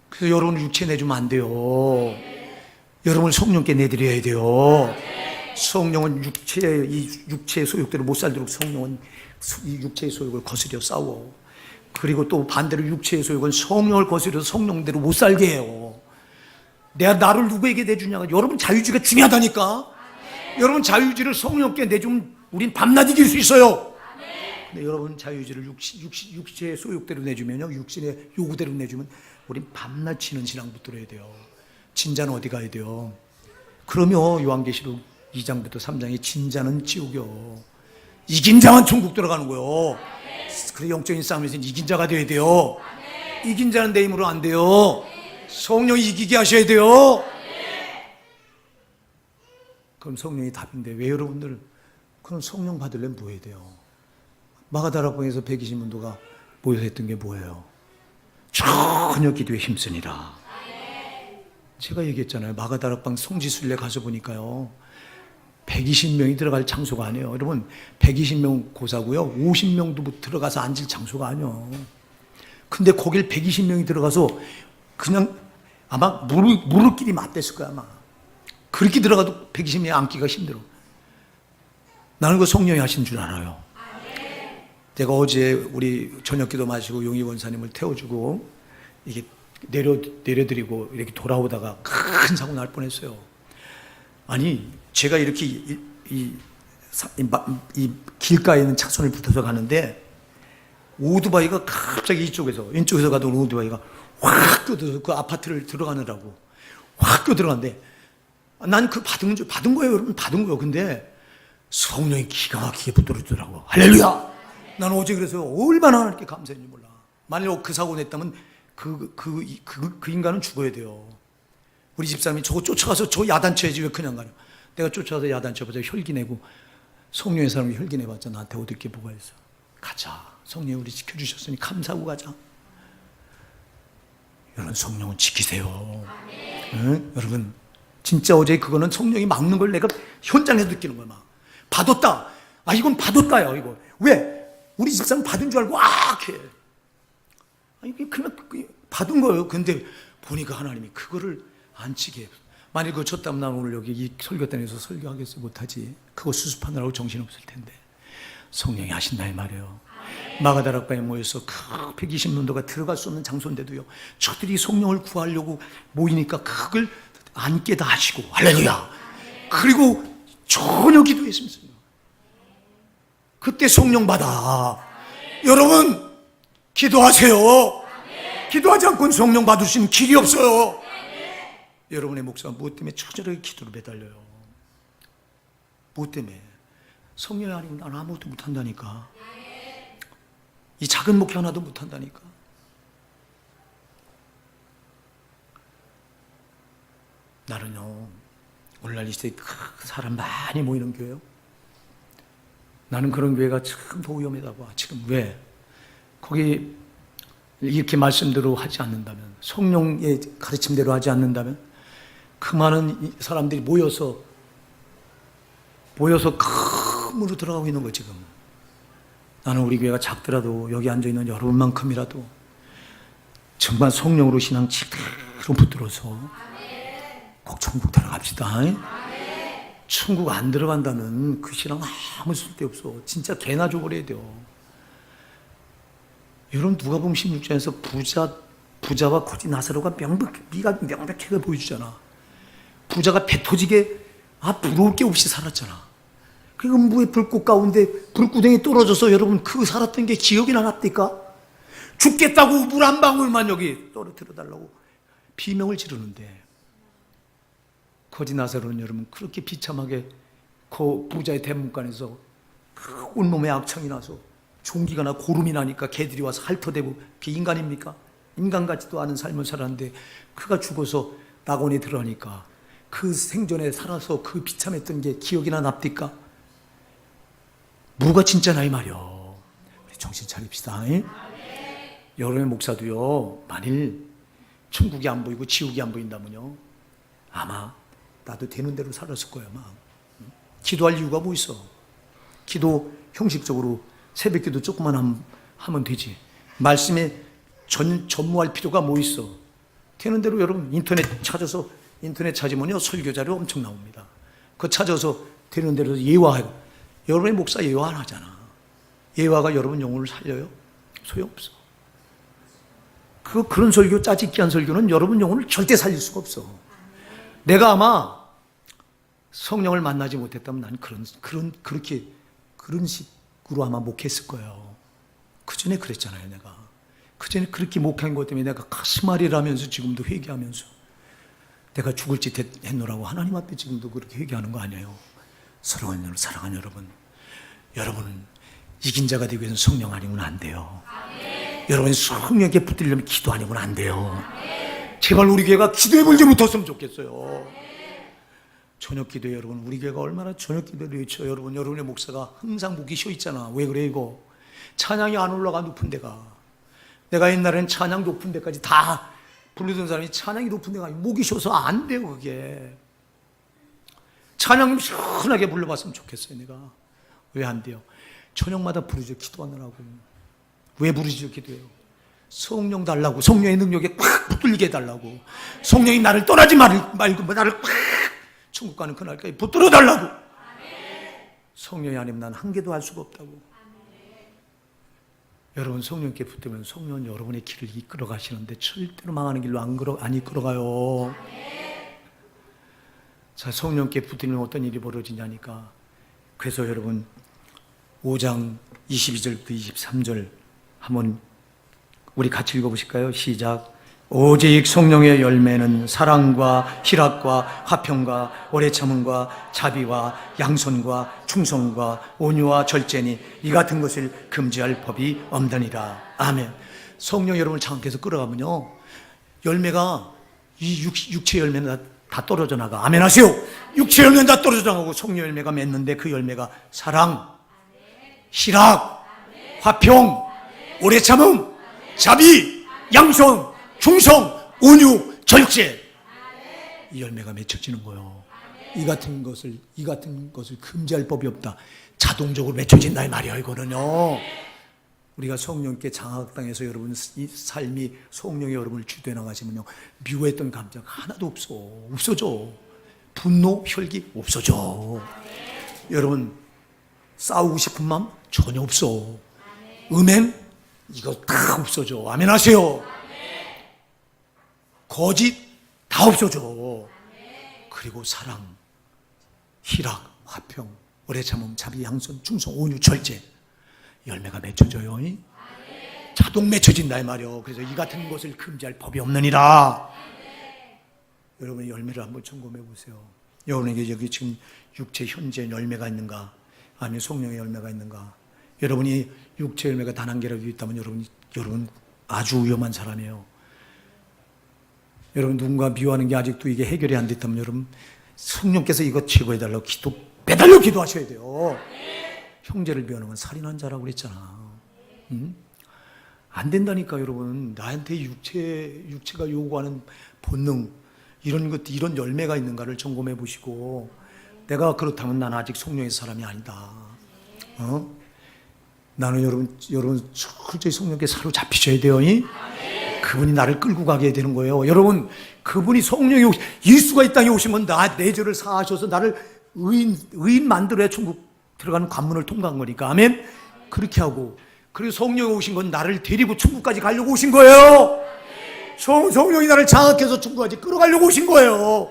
Speaker 1: 그래서 여러분 육체 내주면 안 돼요. 여러분 성령께 내드려야 돼요. 성령은 육체의 소욕대로 못 살도록 성령은 이 육체의 소욕을 거스려 싸워. 그리고 또 반대로 육체의 소욕은 성령을 거스려서 성령대로 못 살게 해요. 내가 나를 누구에게 내주냐가, 여러분 자유주의가 중요하다니까. 여러분 자유주의를 성령께 내주면 우린 밤낮 이길 수 있어요. 근데 여러분 자유주의를 육체의 소욕대로 내주면요, 육신의 요구대로 내주면 우린 밤낮 치는 신앙 붙들어야 돼요. 진자는 어디 가야 돼요? 그러면 요한계시록 2장부터 3장에 진자는 지옥이요, 이긴 자만 천국 들어가는 거예요. 그래서 영적인 싸움에서 이긴 자가 되어야 돼요. 이긴 자는 내 힘으로 안 돼요. 성령이 이기게 하셔야 돼요. 그럼 성령이 답인데 왜 여러분들 그럼 성령 받으려면 뭐 해야 돼요? 마가다락방에서 120문도가 모여서 했던 게 뭐예요? 전혀 기도에 힘쓰니라. 제가 얘기했잖아요. 마가다락방 성지순례 가서 보니까요 120명이 들어갈 장소가 아니에요. 여러분 120명 고사고요 50명도 들어가서 앉을 장소가 아니에요. 근데 거길 120명이 들어가서 그냥 아마 무릎끼리 맞댔을 거야 아마. 그렇게 들어가도 120명이 앉기가 힘들어. 나는 그 성령이 하신 줄 알아요. 제가 어제 우리 저녁기도 마시고 용희 원사님을 태워주고 이게 내려드리고 이렇게 돌아오다가 큰 사고 날 뻔했어요. 아니 제가 이렇게 이 길가에 있는 차선을 붙어서 가는데 오토바이가 갑자기 왼쪽에서 가던 오토바이가 확 껴들어서 그 아파트를 들어가느라고 확 껴들어갔는데 난 그 받은 거예요. 여러분 받은 거예요. 근데 성령이 기가 막히게 붙들어주더라고. 할렐루야. 나는 어제 그래서 얼마나 하나님께 감사했는지 몰라. 만약 그 사고 냈다면 그 인간은 죽어야 돼요. 우리 집사람이 저거 쫓아가서 저 야단쳐야지 왜 그냥 가냐. 내가 쫓아가서 야단쳐보자 혈기 내고 성령의 사람이 혈기 내봤자 나한테 얻을 게 뭐가 있어. 가자. 성령이 우리 지켜주셨으니 감사하고 가자. 여러분 성령은 지키세요. 응? 여러분 진짜 어제 그거는 성령이 막는 걸 내가 현장에서 느끼는 거야. 막 받았다. 아 이건 받았다야 이거. 왜? 우리 집사람 받은 줄 알고 해. 아니 그냥 받은 거예요. 근데 보니까 하나님이 그거를 안 치게 해요. 만일 그거 쳤다면 난 오늘 여기 이 설교단에서 설교하겠어 못하지. 그거 수습하느라고 정신없을 텐데 성령이 하신다 이 말이에요. 마가다락방에 모여서 그 120년도가 들어갈 수 없는 장소인데도요 저들이 성령을 구하려고 모이니까 그걸 앉게 다 하시고 할렐루야. 그리고 전혀 기도했습니다. 그때 성령 받아. 여러분 기도하세요. 기도하지 않고는 성령 받을 수 있는 길이 없어요. 여러분의 목사가 무엇 때문에 처절하게 기도를 매달려요? 무엇 때문에? 성령이 아니면 나는 아무것도 못한다니까. 이 작은 목회 하나도 못한다니까. 나는요 오늘날 이 시대에 사람 많이 모이는 교회요, 나는 그런 교회가 참 더 위험하다고 봐. 지금 왜? 거기 이렇게 말씀대로 하지 않는다면, 성령의 가르침대로 하지 않는다면 그 많은 사람들이 모여서 큰 문으로 들어가고 있는 거예요 지금. 나는 우리 교회가 작더라도 여기 앉아있는 여러분만큼이라도 정말 성령으로 신앙 제대로 붙들어서 꼭 천국 들어갑시다. 천국 안 들어간다면 그 신앙 아무 쓸데없어. 진짜 개나 줘버려야 돼요. 여러분 누가복음 16장에서 부자와 거지 나사로가 미가 명백하게 보여주잖아. 부자가 배 터지게 부러울 게 없이 살았잖아. 그 음부의 불꽃 가운데 불구덩이 떨어져서 여러분 그 살았던 게 기억이 나납니까? 죽겠다고 물 한 방울만 여기 떨어뜨려 달라고 비명을 지르는데, 거지 나사로는 여러분 그렇게 비참하게 그 부자의 대문간에서 그 온몸에 악창이 나서 종기가 나 고름이 나니까 개들이 와서 핥아대고, 그게 인간입니까? 인간 같지도 않은 삶을 살았는데 그가 죽어서 낙원에 들어가니까 그 생전에 살아서 그 비참했던 게 기억이나 납니까? 뭐가 진짜나 이 말이요. 우리 정신 차립시다. 여러분의 목사도요, 만일 천국이 안 보이고 지옥이 안 보인다면요, 아마 나도 되는 대로 살았을 거예요. 아마. 기도할 이유가 뭐 있어? 기도 형식적으로 새벽 기도 조금만 하면 되지. 말씀에 전무할 필요가 뭐 있어? 되는 대로 여러분 인터넷 찾으면요 설교 자료 엄청 나옵니다. 그거 찾아서 되는 대로 예화하고. 여러분의 목사 예화 안 하잖아. 예화가 여러분 영혼을 살려요? 소용없어. 그런 설교, 짜집기 한 설교는 여러분 영혼을 절대 살릴 수가 없어. 내가 아마 성령을 만나지 못했다면 난 그런 식으로 아마 목했을 거예요. 그 전에 그랬잖아요, 내가. 그 전에 그렇게 목한 것 때문에 내가 가슴앓이라면서 지금도 회개하면서 내가 죽을 짓 했노라고 하나님 앞에 지금도 그렇게 회개하는 거 아니에요. 사랑하는 여러분. 여러분은 이긴 자가 되기 위해서는 성령 아니면 안 돼요. 여러분이 성령에게 붙들려면 기도 아니면 안 돼요. 제발 우리 교회가 기도해 볼지 못했으면 좋겠어요. 저녁 기도에 여러분, 우리 교회가 얼마나 저녁 기도를 외쳐. 여러분의 목사가 항상 목이 쉬어 있잖아. 왜 그래 이거? 찬양이 안 올라가 높은 데가. 내가 옛날에는 찬양 높은 데까지 다 부르던 사람이 찬양이 높은 데가 목이 쉬어서 안 돼요. 그게 찬양 좀 시원하게 불러봤으면 좋겠어요. 내가 왜 안 돼요? 저녁마다 부르죠. 기도하느라고. 왜 부르시죠? 기도해요. 성령 달라고. 성령의 능력에 꽉 붙들게 해달라고. 성령이 나를 떠나지 말고 나를 꽉 천국 가는 그날까지 붙들어 달라고. 성령이 아니면 난 한 개도 할 수가 없다고. 여러분 성령께 붙들면 성령은 여러분의 길을 이끌어 가시는데 절대로 망하는 길로 안 이끌어가요. 자, 성령께 붙들면 어떤 일이 벌어지냐니까. 그래서 여러분 5장 22절부터 23절 한번 우리 같이 읽어보실까요? 시작. 오직 성령의 열매는 사랑과 희락과 화평과 오래 참음과 자비와 양손과 충성과 온유와 절제니 이 같은 것을 금지할 법이 없느니라. 아멘. 성령 여러분을 장께서 끌어가면요, 열매가 이 육체 열매는 다 떨어져 나가. 아멘 하세요. 육체 열매는 다 떨어져 나가고 성령 열매가 맺는데 그 열매가 사랑, 희락, 화평, 오래 참음, 자비, 양손, 충성, 온유, 절제. 이 열매가 맺혀지는 거예요. 이 같은 것을 금지할 법이 없다. 자동적으로 맺혀진다 이 말이에요. 이거는요, 우리가 성령께 장악당해서 여러분 이 삶이 성령이 여러분을 주도해 나가시면요, 미워했던 감정 하나도 없어져. 분노, 혈기 없어져. 여러분 싸우고 싶은 마음 전혀 없어. 음행 이거 다 없어져. 아멘 하세요. 거짓 다 없어져. 그리고 사랑, 희락, 화평, 오래 참음, 자비, 양손, 충성, 온유, 절제. 열매가 맺혀져요. 자동 맺혀진다 이 말이요. 그래서 이 같은 것을 금지할 법이 없느니라. 여러분의 열매를 한번 점검해 보세요. 여러분에게 여기 지금 육체 현재 열매가 있는가, 아니면 성령의 열매가 있는가. 여러분이 육체 열매가 단 한 개라도 있다면 여러분 아주 위험한 사람이에요. 여러분 누군가 미워하는 게 아직도 이게 해결이 안 됐다면 여러분 성령께서 이거 제거해달라고 빼달라고 기도하셔야 돼요. 형제를 미워하는 건 살인한 자라고 그랬잖아. 응? 안 된다니까. 여러분 나한테 육체가 요구하는 본능, 이런 열매가 있는가를 점검해 보시고, 내가 그렇다면 나는 아직 성령의 사람이 아니다. 나는 여러분 철저히 성령께 사로잡히셔야 돼요. 그분이 나를 끌고 가게 되는 거예요. 여러분 그분이 성령이 예수가 이 땅에 오신 건 내 죄를 사하셔서 나를 의인 만들어야 천국 들어가는 관문을 통과한 거니까. 아멘. 그렇게 하고, 그리고 성령이 오신 건 나를 데리고 천국까지 가려고 오신 거예요. 성령이 나를 장악해서 천국까지 끌어가려고 오신 거예요.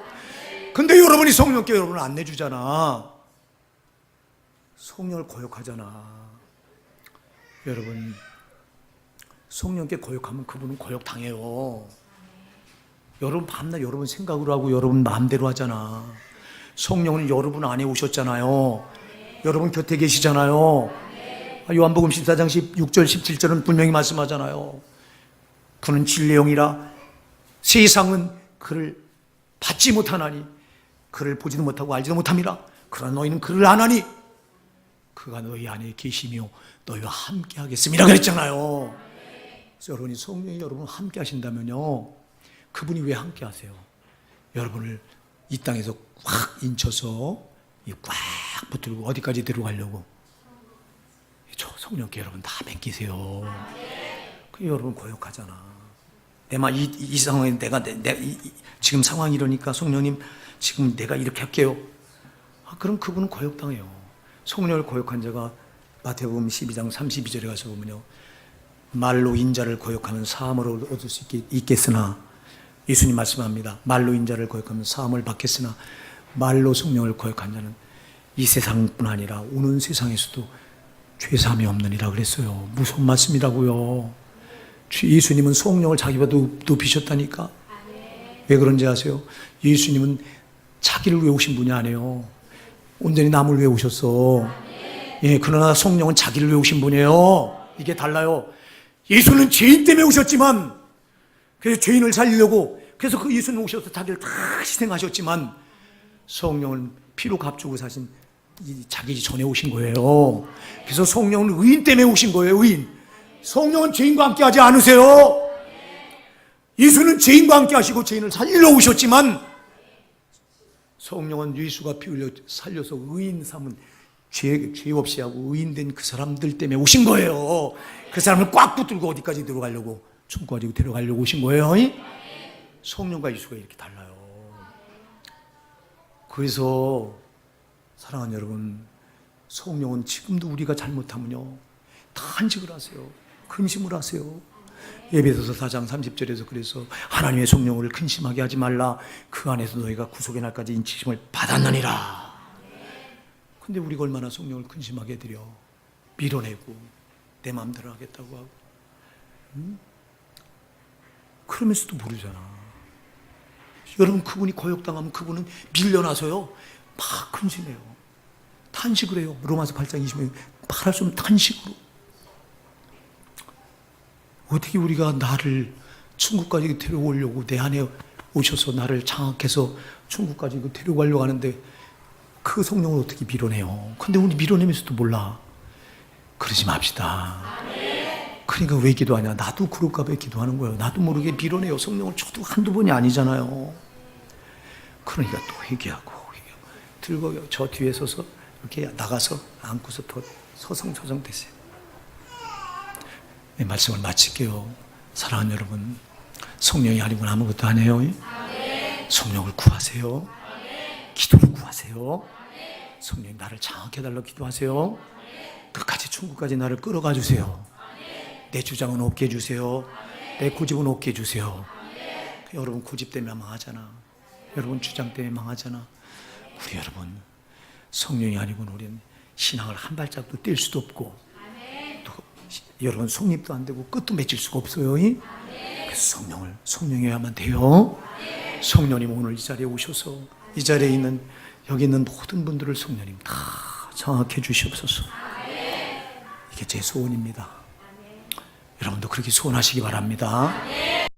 Speaker 1: 근데 여러분이 성령께 여러분을 안 내주잖아. 성령을 거역하잖아. 여러분, 성령께 거역하면 그분은 거역당해요. 여러분 밤낮 여러분 생각으로 하고 여러분 마음대로 하잖아. 성령은 여러분 안에 오셨잖아요. 여러분 곁에 계시잖아요. 요한복음 14장 16절 17절은 분명히 말씀하잖아요. 그는 진리의 영이라 세상은 그를 받지 못하나니 그를 보지도 못하고 알지도 못함이라. 그러나 너희는 그를 아나니 그가 너희 안에 계시며 너희와 함께 하겠습니다 그랬잖아요. 그래서 여러분이 성령이 여러분 함께 하신다면요, 그분이 왜 함께 하세요? 여러분을 이 땅에서 확 인쳐서 꽉 붙들고 어디까지 데려가려고? 저 성령께 여러분 다 맡기세요. 그 여러분 고역하잖아. 이 상황에 지금 상황이 이러니까 성령님 지금 내가 이렇게 할게요. 그럼 그분은 고역당해요. 성령을 고역한 자가 마태복음 12장 32절에 가서 보면요, 말로 인자를 고역하면 사함을 얻을 수 있겠으나, 예수님 말씀합니다. 말로 인자를 고역하면 사함을 받겠으나 말로 성령을 고역한 자는 이 세상뿐 아니라 오는 세상에서도 죄사함이 없느니라 그랬어요. 무서운 말씀이라고요. 예수님은 성령을 자기보다 높이셨다니까. 왜 그런지 아세요? 예수님은 자기를 위해 오신 분이 아니에요. 온전히 남을 위해 오셨어. 예, 그러나 성령은 자기를 위해 오신 분이에요. 이게 달라요. 예수는 죄인 때문에 오셨지만, 그래서 죄인을 살리려고, 그래서 그 예수는 오셔서 자기를 다 희생하셨지만, 성령은 피로 값주고 사신 자기 전에 오신 거예요. 그래서 성령은 의인 때문에 오신 거예요. 의인. 성령은 죄인과 함께 하지 않으세요. 예수는 죄인과 함께 하시고 죄인을 살리러 오셨지만, 성령은 예수가 피 흘려 살려서 의인 삼은 죄 없이 하고 의인된 그 사람들 때문에 오신 거예요. 그 사람을 꽉 붙들고 어디까지 데려가려고, 천국까지 데려가려고 오신 거예요. 성령과 예수가 이렇게 달라요. 그래서 사랑하는 여러분, 성령은 지금도 우리가 잘못하면요, 탄식을 하세요. 근심을 하세요. 에베소서 4장 30절에서 그래서 하나님의 성령을 근심하게 하지 말라. 그 안에서 너희가 구속의 날까지 인치심을 받았느니라. 근데 우리가 얼마나 성령을 근심하게 해드려. 밀어내고 내 마음대로 하겠다고 하고, 그러면서도 모르잖아. 여러분, 그분이 거역당하면 그분은 밀려나서요 막 근심해요. 탄식을 해요. 로마서 8장 20절 말할 수 없는 탄식으로. 어떻게 우리가 나를 천국까지 데려오려고 내 안에 오셔서 나를 장악해서 천국까지 데려가려고 하는데 그 성령을 어떻게 밀어내요? 근데 우리 밀어내면서도 몰라. 그러지 맙시다. 그러니까 왜 기도하냐? 나도 그럴까 봐 기도하는 거예요. 나도 모르게 밀어내요. 성령을 저도 한두 번이 아니잖아요. 그러니까 또 회개하고 들고 저 뒤에 서서 이렇게 나가서 안고서 더 서성서성 되세요. 네, 말씀을 마칠게요. 사랑하는 여러분, 성령이 아니고는 아무것도 안 해요. 성령을 구하세요. 기도를 구하세요. 성령이 나를 장악해달라고 기도하세요. 끝까지 천국까지 나를 끌어가 주세요. 내 주장은 없게 해주세요. 내 고집은 없게 해주세요. 여러분 고집 때문에 망하잖아. 여러분 주장 때문에 망하잖아. 우리 여러분, 성령이 아니고는 우리는 신앙을 한 발짝도 뛸 수도 없고, 또 여러분 속립도 안 되고 끝도 맺을 수가 없어요. 그래서 성령이어야만 돼요. 성령님 오늘 이 자리에 오셔서 이 자리에 있는 여기 있는 모든 분들을 성령님 다 장악해 주시옵소서. 이게 제 소원입니다. 여러분도 그렇게 소원하시기 바랍니다.